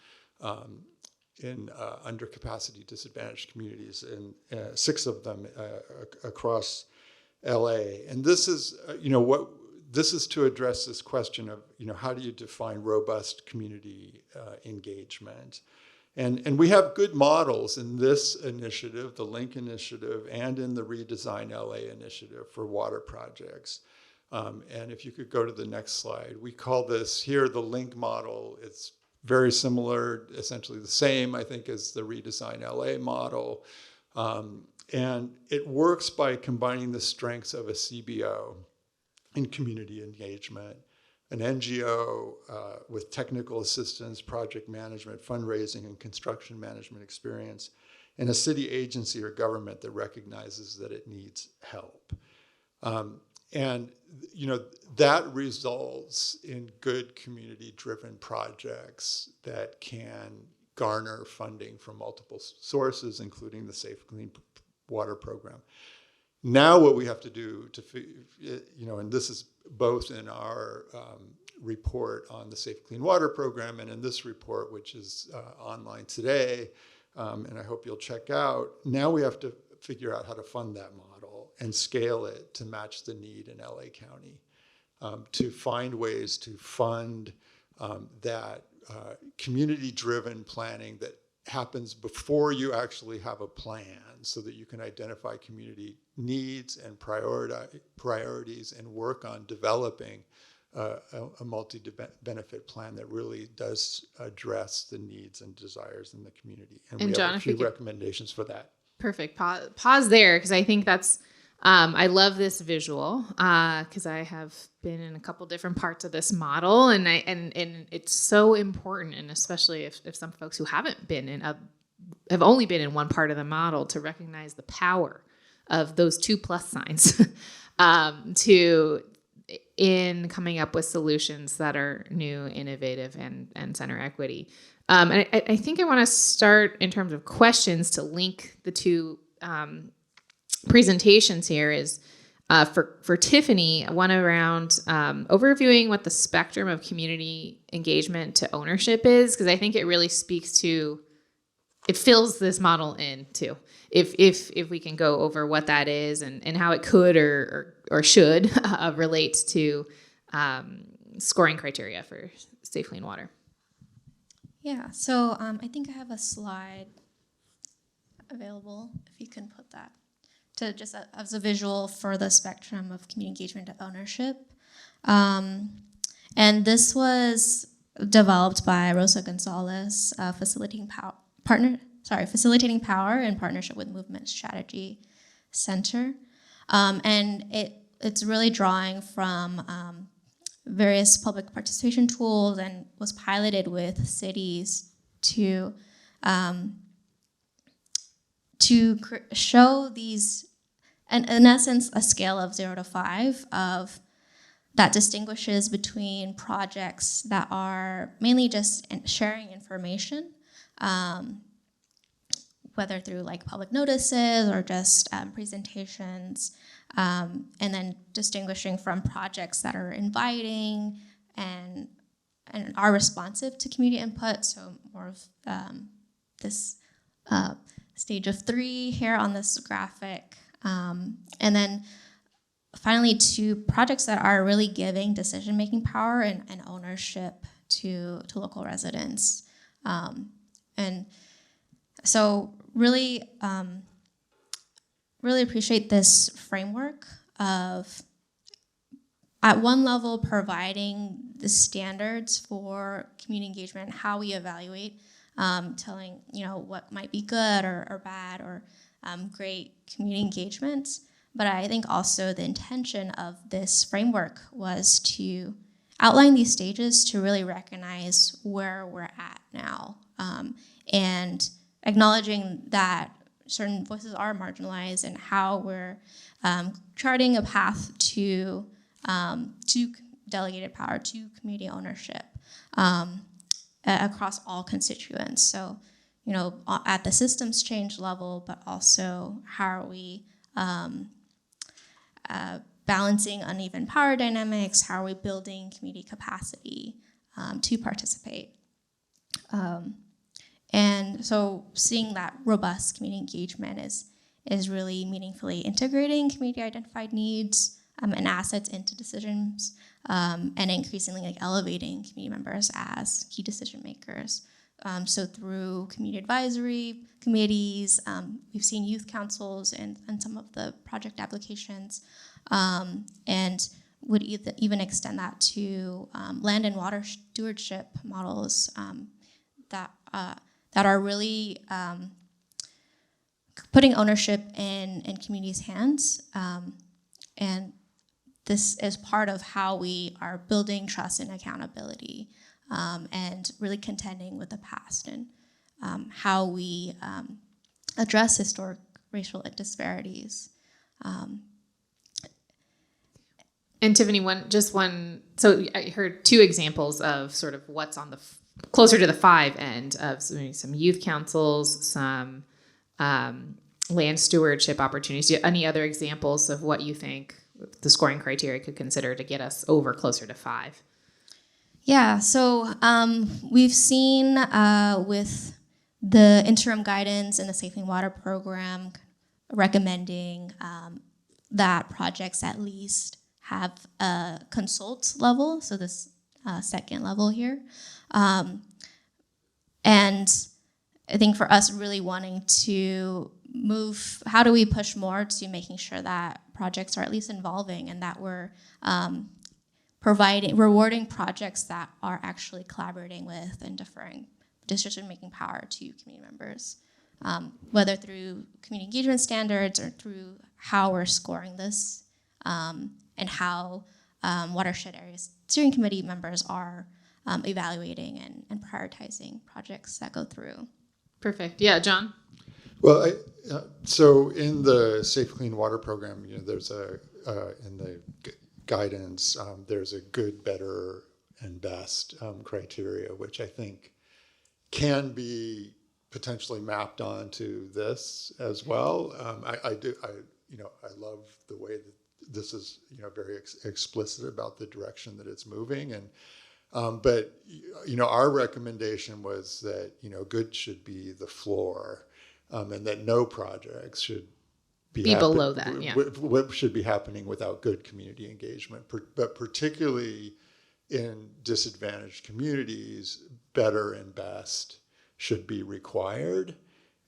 undercapacity, disadvantaged communities, and 6 of them across LA. And this is, this is to address this question of, how do you define robust community engagement? And we have good models in this initiative, the Link initiative, and in the Redesign LA initiative for water projects. And if you could go to the next slide, we call this here the Link model. It's very similar, essentially the same, I think, as the Redesign LA model. And it works by combining the strengths of a CBO in community engagement, an NGO with technical assistance, project management, fundraising, and construction management experience, and a city agency or government that recognizes that it needs help. And that results in good community-driven projects that can garner funding from multiple sources, including the Safe Clean Water Program. Now what we have to do and this is both in our report on the Safe Clean Water Program and in this report, which is online today, and I hope you'll check out, now we have to figure out how to fund that model and scale it to match the need in LA County, to find ways to fund that community-driven planning that happens before you actually have a plan, so that you can identify community needs and priorities and work on developing a multi-benefit plan that really does address the needs and desires in the community. And we John, have a few recommendations for that. Perfect. Pause there, because I think that's, I love this visual, because I have been in a couple different parts of this model, and it's so important, and especially if some folks who haven't been have only been in one part of the model, to recognize the power of those 2 plus signs in coming up with solutions that are new, innovative, and center equity. And I think I want to start in terms of questions to link the 2 presentations here is for Tiffany, one around overviewing what the spectrum of community engagement to ownership is, because I think it really speaks to, it fills this model in too. If we can go over what that is and how it could or should relate to scoring criteria for safe, clean water. Yeah, so I think I have a slide available, if you can put that, to just as a visual for the spectrum of community engagement to ownership. And this was developed by Rosa Gonzalez, facilitating power in partnership with Movement Strategy Center. And it's really drawing from various public participation tools, and was piloted with cities to show these, and in essence, a scale of 0 to 5 of that distinguishes between projects that are mainly just sharing information, whether through like public notices or just presentations, and then distinguishing from projects that are inviting and are responsive to community input. So more of this stage of 3 here on this graphic. And then finally, to projects that are really giving decision-making power and ownership to local residents. And so really appreciate this framework of, at one level, providing the standards for community engagement, how we evaluate, telling what might be good or bad or great community engagement. But I think also the intention of this framework was to outline these stages to really recognize where we're at now, and acknowledging that certain voices are marginalized, and how we're charting a path to delegated power, to community ownership across all constituents. So, at the systems change level, but also how are we balancing uneven power dynamics? How are we building community capacity to participate? And so seeing that robust community engagement is really meaningfully integrating community identified needs and assets into decisions, and increasingly elevating community members as key decision makers. So through community advisory committees, we've seen youth councils and some of the project applications, and would even extend that to land and water stewardship models that are really putting ownership in communities' hands. And this is part of how we are building trust and accountability, and really contending with the past, and how we address historic racial disparities. And Tiffany, so I heard two examples of sort of what's on the closer to the 5 end of some youth councils, some land stewardship opportunities. Do you have any other examples of what you think the scoring criteria could consider to get us over closer to 5? Yeah, so we've seen with the interim guidance in the Safe Clean Water program recommending that projects at least have a consult level, so this second level here. And I think for us really wanting to move, how do we push more to making sure that projects are at least involving, and that we're rewarding projects that are actually collaborating with and deferring decision-making power to community members, whether through community engagement standards or through how we're scoring this, and how watershed areas steering committee members are evaluating and prioritizing projects that go through. Perfect. Yeah, John? Well, so in the Safe Clean Water program, there's in the guidance, there's a good, better, and best criteria, which I think can be potentially mapped onto this as well. I love the way that this is, very explicit about the direction that it's moving, and but our recommendation was that good should be the floor, and that no projects should be below that. Yeah, what should be happening without good community engagement, but particularly in disadvantaged communities, better and best should be required,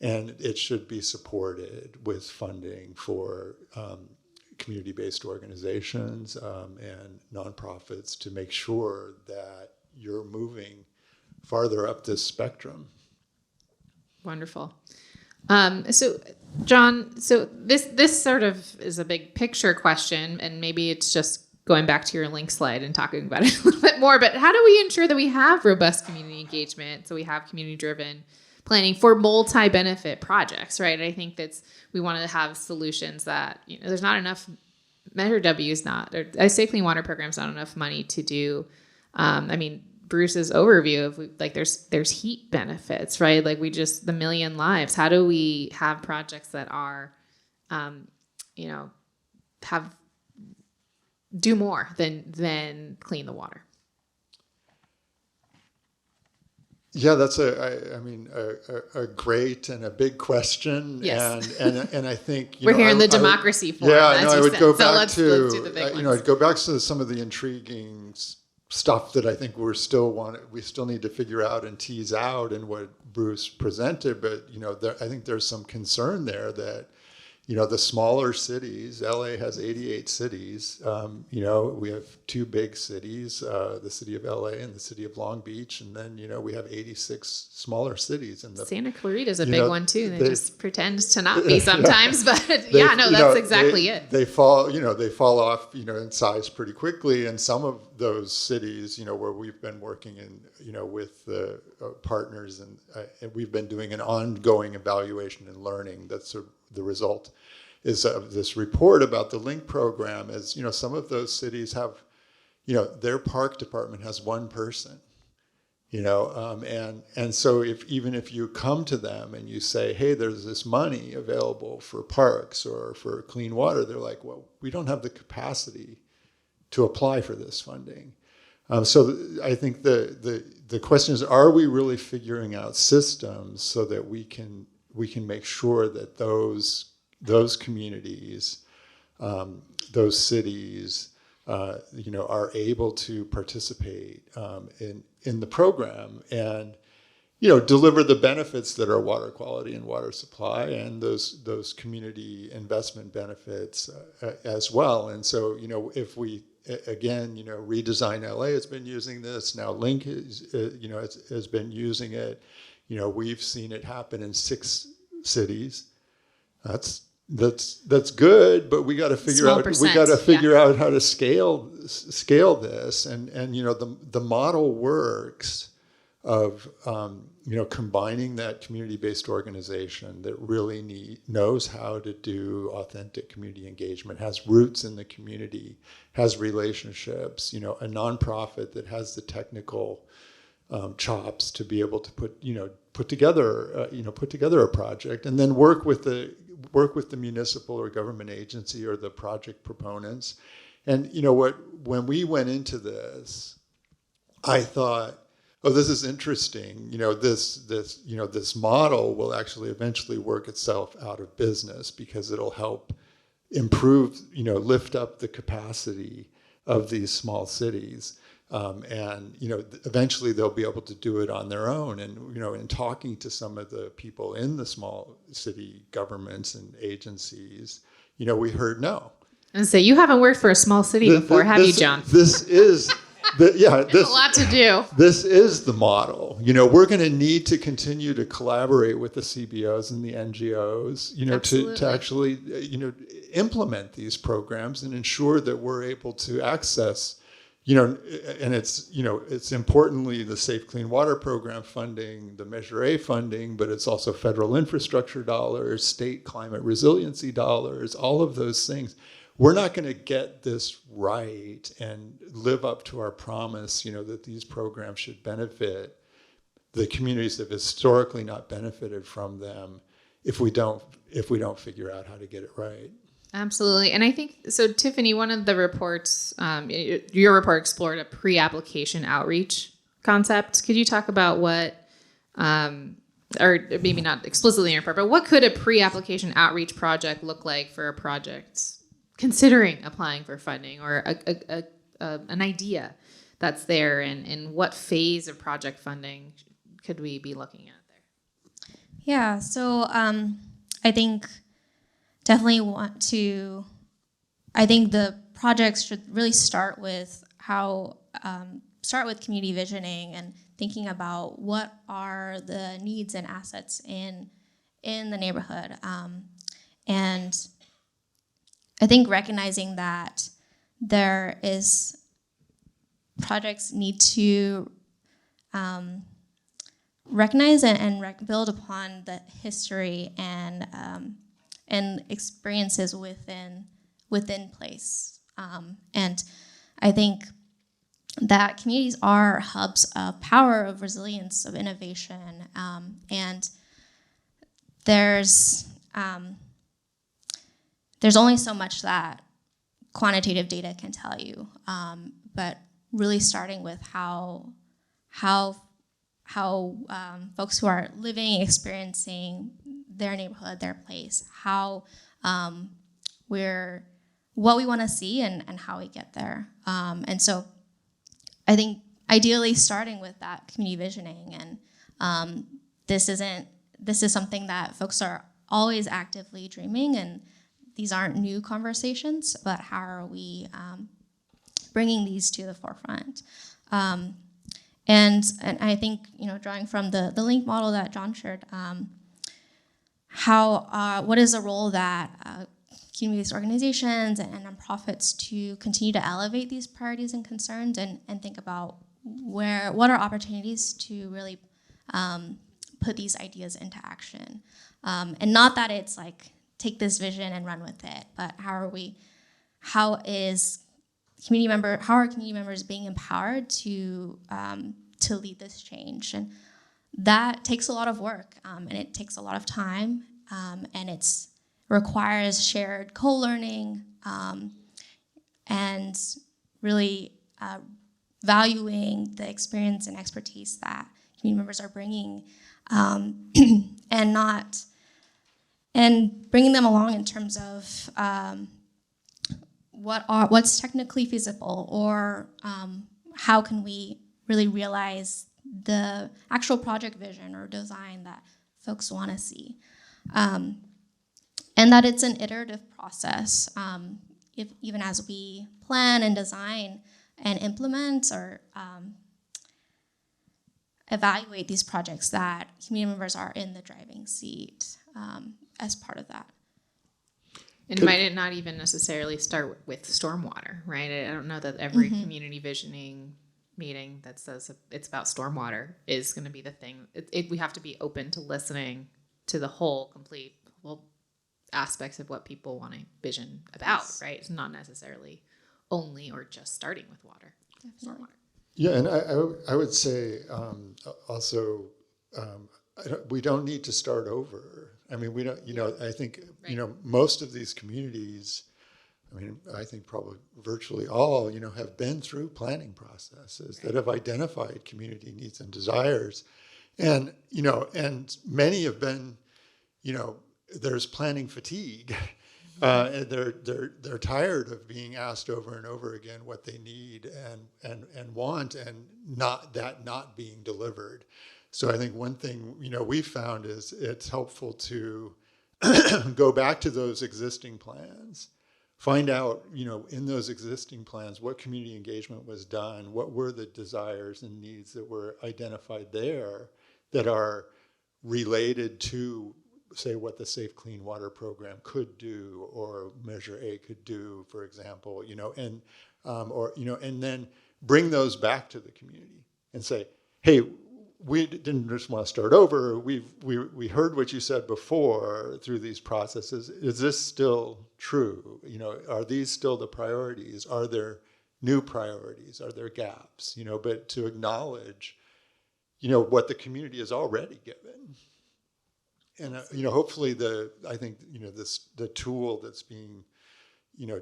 and it should be supported with funding for community-based organizations and nonprofits to make sure that you're moving farther up this spectrum. Wonderful. So John, this sort of is a big picture question, and maybe it's just going back to your link slide and talking about it a little bit more, but how do we ensure that we have robust community engagement, so we have community-driven planning for multi-benefit projects, right? I think we want to have solutions that, there's not enough, Measure W is not, or a Safe Clean Water program is not enough money to do, Bruce's overview of there's heat benefits, right? Like the million lives. How do we have projects that are, do more than clean the water? Yeah, that's a great and a big question. Yes. and I think we're here in the democracy forum. Yeah, I would go back to the big ones. I'd go back to some of the intriguing stuff that I think we still need to figure out and tease out in what Bruce presented. But I think there's some concern there that the smaller cities, LA has 88 cities. We have 2 big cities, the city of LA and the city of Long Beach. And then, we have 86 smaller cities. And Santa Clarita is a big one too. They just pretend to not be sometimes, but that's exactly it. They fall off, in size pretty quickly. And some of those cities, where we've been working with the partners and we've been doing an ongoing evaluation and learning. That's the result is of this report about the LINK program is, some of those cities have, their park department has 1 person, and so even if you come to them and you say, hey, there's this money available for parks or for clean water, they're like, well, we don't have the capacity to apply for this funding. So I think the question is, are we really figuring out systems so that we can make sure that those communities, those cities, are able to participate in the program and deliver the benefits that are water quality and water supply and those community investment benefits as well. And so if we again Redesign LA has been using this, now Link has been using it. We've seen it happen in 6 cities. That's that's good, but we got to figure Small out percent, out how to scale this, and the model works of combining that community-based organization that really knows how to do authentic community engagement, has roots in the community, has relationships, a nonprofit that has the technical chops to be able to put together a project, and then work with the municipal or government agency or the project proponents. And when we went into this, I thought, oh, this is interesting. This model will actually eventually work itself out of business because it'll help improve, lift up the capacity of these small cities. And eventually they'll be able to do it on their own. And in talking to some of the people in the small city governments and agencies, we heard no. And so you haven't worked for a small city before, have you, John? This is There's a lot to do. This is the model. We're going to need to continue to collaborate with the CBOs and the NGOs, to actually, implement these programs and ensure that we're able to access, and it's importantly the Safe Clean Water Program funding, the Measure A funding, but it's also federal infrastructure dollars, state climate resiliency dollars, all of those things. We're not going to get this right and live up to our promise, that these programs should benefit the communities that have historically not benefited from them if we don't figure out how to get it right. Absolutely. And I think, so Tiffany, one of the reports, your report explored a pre-application outreach concept. Could you talk about what, or maybe not explicitly in your report, but what could a pre-application outreach project look like for a project considering applying for funding, or an idea that's there, and what phase of project funding could we be looking at there? Yeah, so I think definitely I think the projects should really start with community visioning and thinking about what are the needs and assets in the neighborhood. And I think recognizing that projects need to recognize and build upon the history and experiences within place. And I think that communities are hubs of power, of resilience, of innovation, and there's only so much that quantitative data can tell you, but really starting with how folks who are living, experiencing their neighborhood, their place, what we want to see and how we get there. And so I think ideally starting with that community visioning, and this is something that folks are always actively dreaming, and these aren't new conversations, but how are we bringing these to the forefront? And I think, drawing from the link model that John shared, what is the role that community-based organizations and nonprofits to continue to elevate these priorities and concerns, and think about what are opportunities to really put these ideas into action. And not that it's like, take this vision and run with it, but how are community members being empowered to lead this change? And that takes a lot of work, and it takes a lot of time, and it requires shared co-learning, and really valuing the experience and expertise that community members are bringing, and bringing them along in terms of what's technically feasible, or how can we really realize the actual project vision or design that folks want to see. And that it's an iterative process, even as we plan and design and implement or evaluate these projects, that community members are in the driving seat as part of that. And might it not even necessarily start with stormwater, right? I don't know that every community visioning meeting that says it's about stormwater is going to be the thing. We have to be open to listening to the whole complete aspects of what people want to vision about, right? It's not necessarily only or just starting with water. Stormwater. Yeah, and I would say also we don't need to start over. I mean, we don't. I think most of these communities. I mean, I think probably virtually all have been through planning processes that have identified community needs and desires, and and many have been. There's planning fatigue. And they're tired of being asked over and over again what they need and want, and not being delivered. So I think one thing we found is it's helpful to go back to those existing plans, find out in those existing plans what community engagement was done, what were the desires and needs that were identified there that are related to, say, what the Safe Clean Water program could do, or Measure A could do, for example, and then bring those back to the community and say, hey, we didn't just want to start over. We heard what you said before through these processes. Is this still true? Are these still the priorities? Are there new priorities? Are there gaps? But to acknowledge, what the community has already given. And hopefully the tool that's being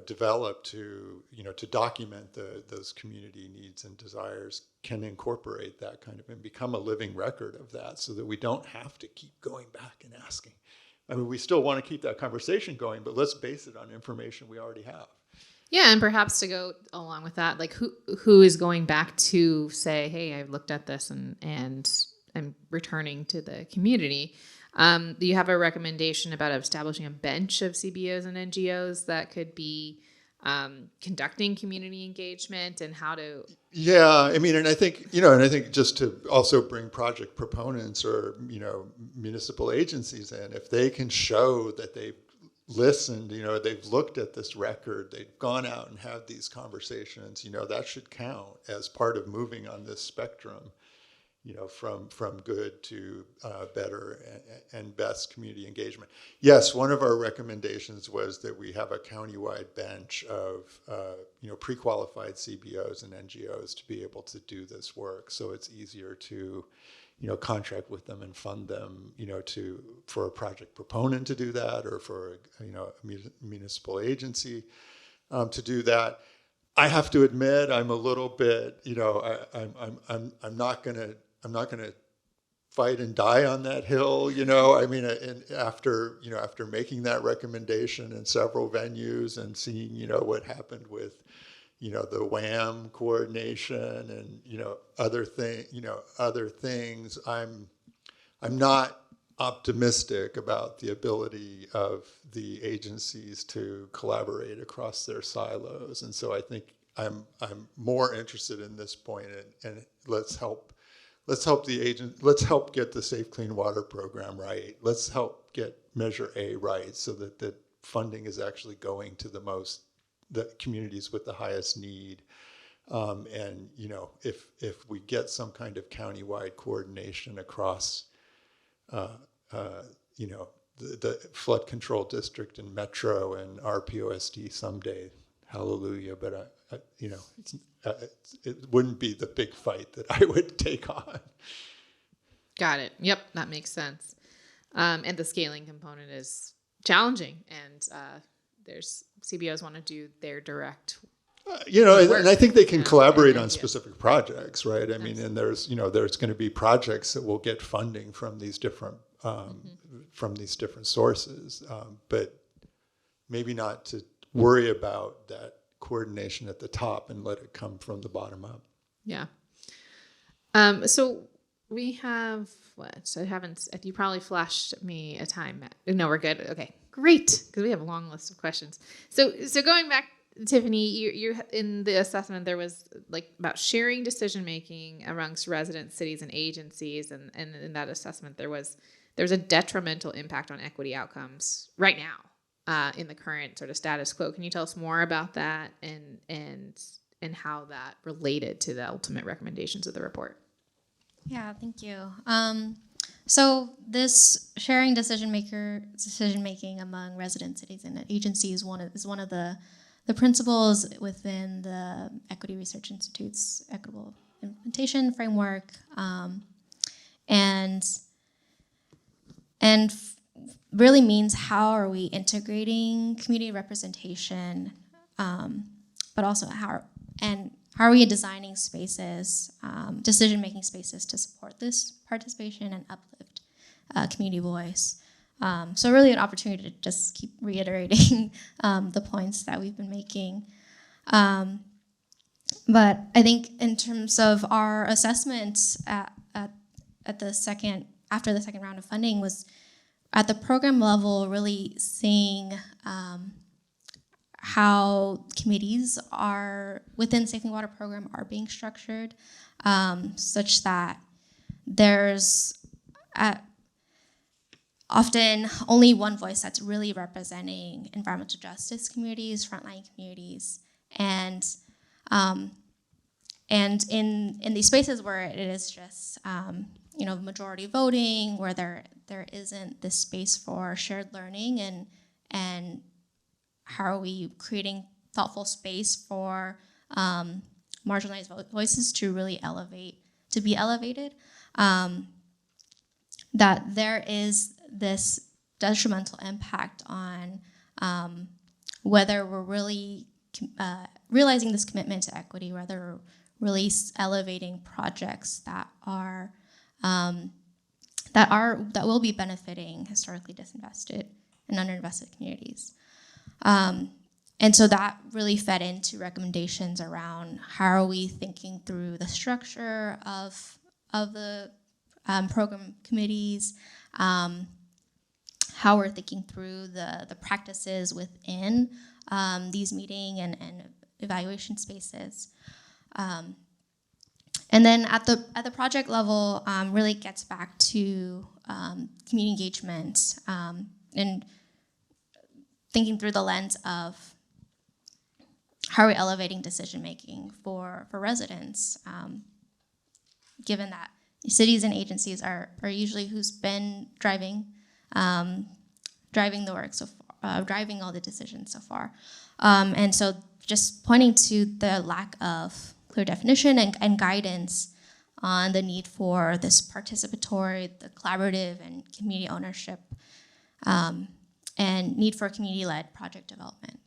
developed to document those community needs and desires can incorporate that kind of and become a living record of that, so that we don't have to keep going back and asking. I mean, we still want to keep that conversation going, but let's base it on information we already have. Yeah, and perhaps to go along with that, like who is going back to say, hey, I've looked at this and I'm returning to the community. Do you have a recommendation about establishing a bench of CBOs and NGOs that could be conducting community engagement, and how to? Yeah, I mean, and I think just to also bring project proponents or municipal agencies in, if they can show that they've listened, they've looked at this record, they've gone out and had these conversations, that should count as part of moving on this spectrum. From good to better and best community engagement. Yes, one of our recommendations was that we have a countywide bench of pre-qualified CBOs and NGOs to be able to do this work. So it's easier to contract with them and fund them for a project proponent to do that, or for a municipal agency to do that. I have to admit, I'm a little bit, I'm not gonna fight and die on that hill, I mean, and after making that recommendation in several venues and seeing, what happened with, the WHAM coordination and, other things, I'm not optimistic about the ability of the agencies to collaborate across their silos. And so I think I'm more interested in this point, and let's help get the Safe Clean Water program right. Let's help get Measure A right, so that the funding is actually going to the communities with the highest need. And if we get some kind of countywide coordination across, the flood control district and Metro and RPOSD someday, hallelujah. But it wouldn't be the big fight that I would take on. Got it. Yep, that makes sense. And the scaling component is challenging, and there's CBOs want to do their direct. And I think they can collaborate on yeah. specific projects, right? I mean, and there's going to be projects that will get funding from these different sources, but maybe not to worry about that coordination at the top and let it come from the bottom up. Yeah. So we have what? You probably flashed me a time. No, we're good. Okay, great. Because we have a long list of questions. So going back, Tiffany, you in the assessment, there was like about sharing decision-making amongst residents, cities, and agencies. And in that assessment, there was a detrimental impact on equity outcomes right now. in the current sort of status quo. Can you tell us more about that and how that related to the ultimate recommendations of the report? Yeah, thank you. So this sharing decision making among resident cities and agencies is one of the principles within the Equity Research Institute's equitable implementation framework, and really means how are we integrating community representation, but also how are we designing spaces, decision-making spaces to support this participation and uplift community voice. So really an opportunity to just keep reiterating the points that we've been making. But I think in terms of our assessment after the second round of funding was at the program level, really seeing how committees are within the Safe Clean Water program are being structured, such that there's often only one voice that's really representing environmental justice communities, frontline communities, and in these spaces where it is just majority voting, where there isn't this space for shared learning and how are we creating thoughtful space for marginalized voices to really be elevated, that there is this detrimental impact on whether we're really realizing this commitment to equity, whether we're really elevating projects that will be benefiting historically disinvested and underinvested communities. And so that really fed into recommendations around how are we thinking through the structure of the program committees, how we're thinking through the practices within these meeting and evaluation spaces. And then at the project level, really gets back to community engagement and thinking through the lens of how are we elevating decision making for residents, given that cities and agencies are usually who's been driving the work so far, driving all the decisions so far, and so just pointing to the lack of clear definition and guidance on the need for this participatory, the collaborative, and community ownership, and need for community-led project development.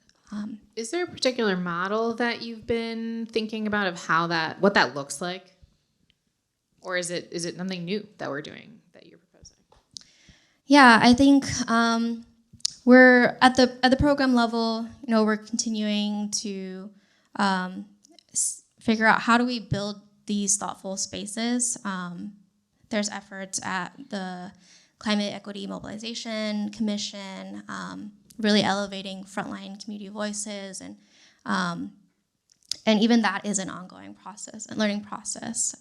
Is there a particular model that you've been thinking about of what that looks like? Or is it something new that we're doing that you're proposing? Yeah, I think we're at the program level. We're continuing to figure out how do we build these thoughtful spaces. There's efforts at the Climate Equity Mobilization Commission, really elevating frontline community voices, and even that is an ongoing process, a learning process.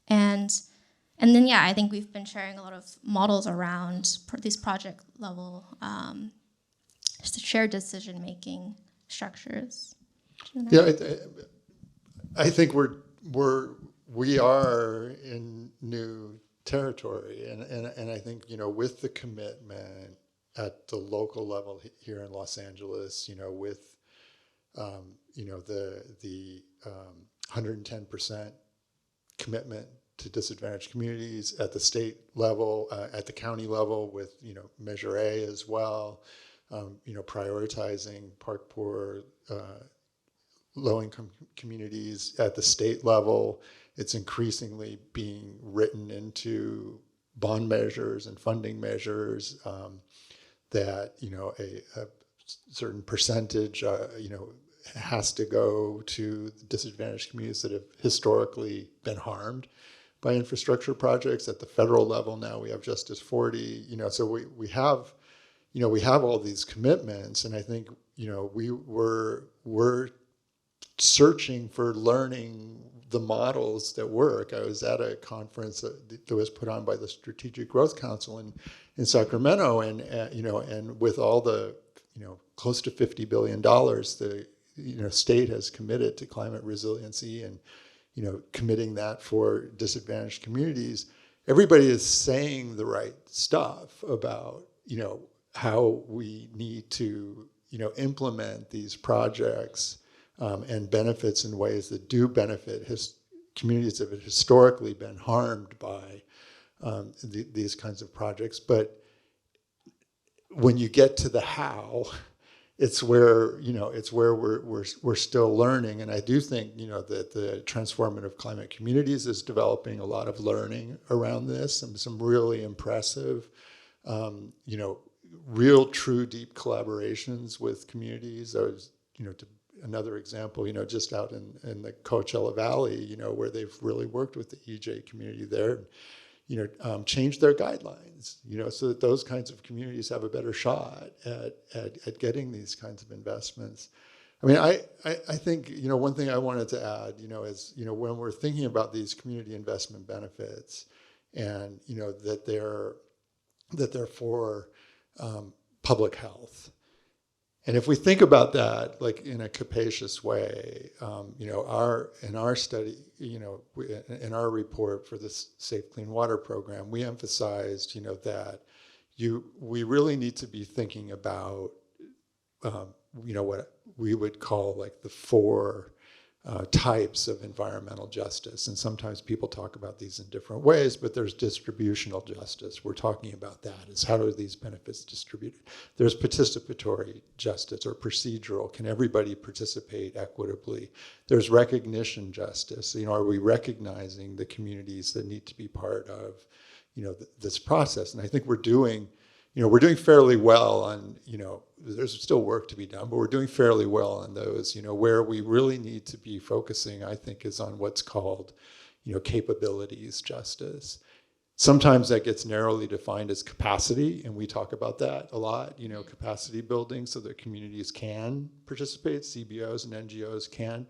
And then, I think we've been sharing a lot of models around these project level shared decision-making structures. Yeah, I think we are in new territory, and I think with the commitment at the local level here in Los Angeles, with the 110% commitment to disadvantaged communities at the state level, at the county level with Measure A as well, prioritizing park poor, low-income communities at the state level. It's increasingly being written into bond measures and funding measures that a certain percentage has to go to disadvantaged communities that have historically been harmed by infrastructure projects. At the federal level now we have Justice 40. So we have all these commitments, and I think we're searching for learning the models that work. I was at a conference that was put on by the Strategic Growth Council in Sacramento, and with all the close to $50 billion the state has committed to climate resiliency and committing that for disadvantaged communities. Everybody is saying the right stuff about how we need to implement these projects and benefits in ways that do benefit communities that have historically been harmed by these kinds of projects. But when you get to the how, it's where we're still learning. And I do think that the Transformative Climate Communities is developing a lot of learning around this, and some really impressive real true deep collaborations with communities. I was another example, just out in the Coachella Valley, where they've really worked with the EJ community there, changed their guidelines, so that those kinds of communities have a better shot at getting these kinds of investments. I mean, I think, one thing I wanted to add, is, when we're thinking about these community investment benefits and, that they're for public health. And if we think about that, like in a capacious way, in our study, in our report for the Safe Clean Water Program, we emphasized, that we really need to be thinking about, what we would call like the four types of environmental justice. And sometimes people talk about these in different ways, but there's distributional justice. We're talking about that, is how are these benefits distributed? There's participatory justice or procedural. Can everybody participate equitably? There's recognition justice. Are we recognizing the communities that need to be part of, this process? And I think we're doing fairly well on, there's still work to be done, but we're doing fairly well on those. Where we really need to be focusing, I think, is on what's called, capabilities justice. Sometimes that gets narrowly defined as capacity, and we talk about that a lot, capacity building so that communities can participate, CBOs and NGOs can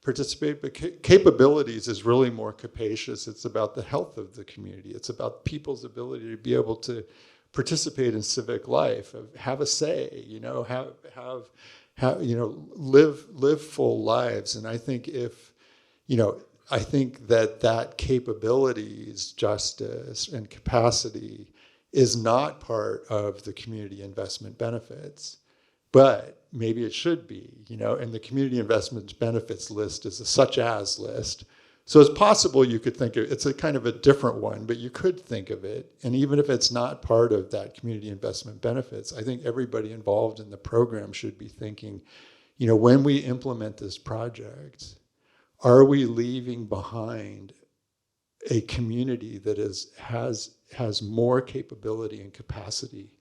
participate, but capabilities is really more capacious. It's about the health of the community. It's about people's ability to be able to participate in civic life, have a say, live full lives. And I think I think that capabilities, justice, and capacity is not part of the community investment benefits, but maybe it should be, and the community investment benefits list is a such as list. So it's possible you could think of it's a kind of a different one, but you could think of it. And even if it's not part of that community investment benefits, I think everybody involved in the program should be thinking, when we implement this project, are we leaving behind a community that has more capability and capacity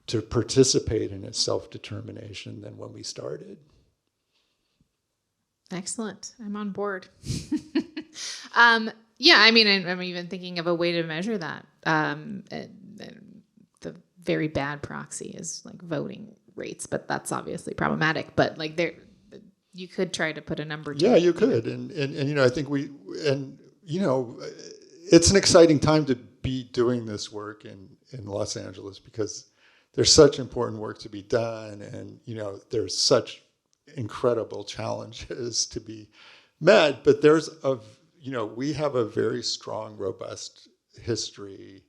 to participate in its self-determination than when we started? Excellent. I'm on board. Yeah, I mean, I'm even thinking of a way to measure that. The very bad proxy is like voting rates, but that's obviously problematic. But like you could try to put a number to it. Yeah, you could. And I think it's an exciting time to be doing this work in Los Angeles, because there's such important work to be done, and there's such incredible challenges to be met, but we have a very strong, robust history,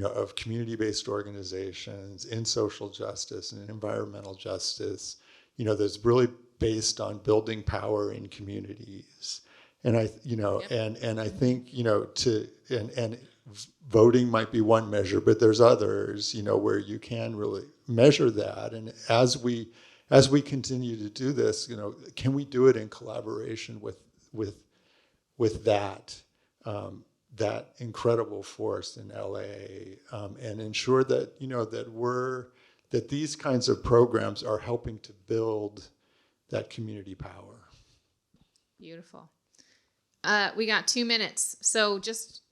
of community-based organizations in social justice and in environmental justice, that's really based on building power in communities. And I think, and voting might be one measure, but there's others, where you can really measure that. And as we continue to do this, can we do it in collaboration with that incredible force in LA, and ensure that that these kinds of programs are helping to build that community power. Beautiful. We got 2 minutes, so just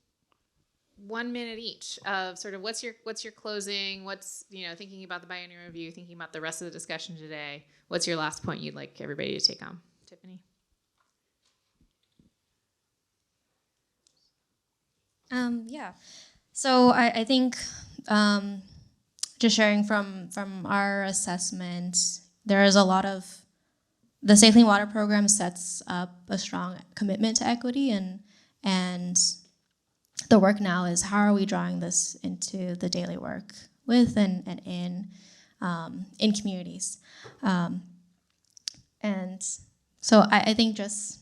1 minute each of sort of what's your closing, what's thinking about the biennial review, thinking about the rest of the discussion today. What's your last point you'd like everybody to take home, Tiffany? Yeah. So I think just sharing from our assessment, there is a lot of, the Safe Clean Water program sets up a strong commitment to equity, and the work now is how are we drawing this into the daily work with and in communities. And so I think just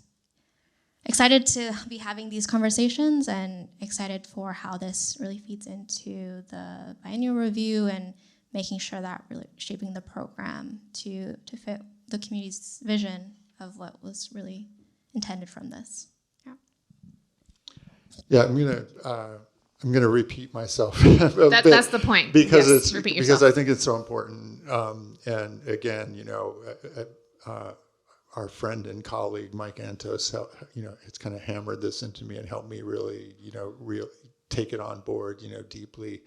excited to be having these conversations and excited for how this really feeds into the biennial review and making sure that really shaping the program to fit the community's vision of what was really intended from this. Yeah. Yeah, I'm gonna repeat myself a bit That's the point. because Yes, repeat yourself. because I think it's so important. And again, our friend and colleague Mike Antos, it's kind of hammered this into me and helped me really, take it on board, deeply.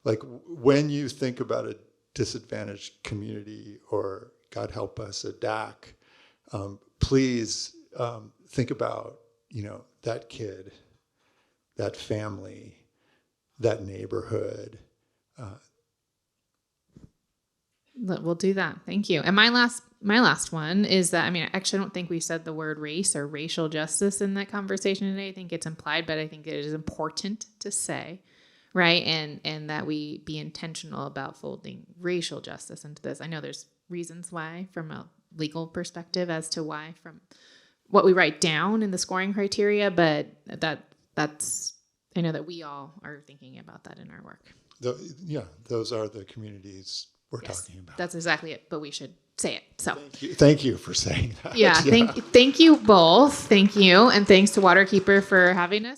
Like when you think about a disadvantaged community, or God help us, a DAC, please think about, that kid, that family, that neighborhood. We'll do that. Thank you. And my last one is that, actually, I don't think we said the word race or racial justice in that conversation today. I think it's implied, but I think it is important to say, right? And that we be intentional about folding racial justice into this. I know there's reasons why from a legal perspective as to why from what we write down in the scoring criteria, but that's, I know that we all are thinking about that in our work. Those are the communities we're talking about. That's exactly it, but we should say it. So thank you for saying that. yeah. Thank you both. Thank you. And thanks to Waterkeeper for having us.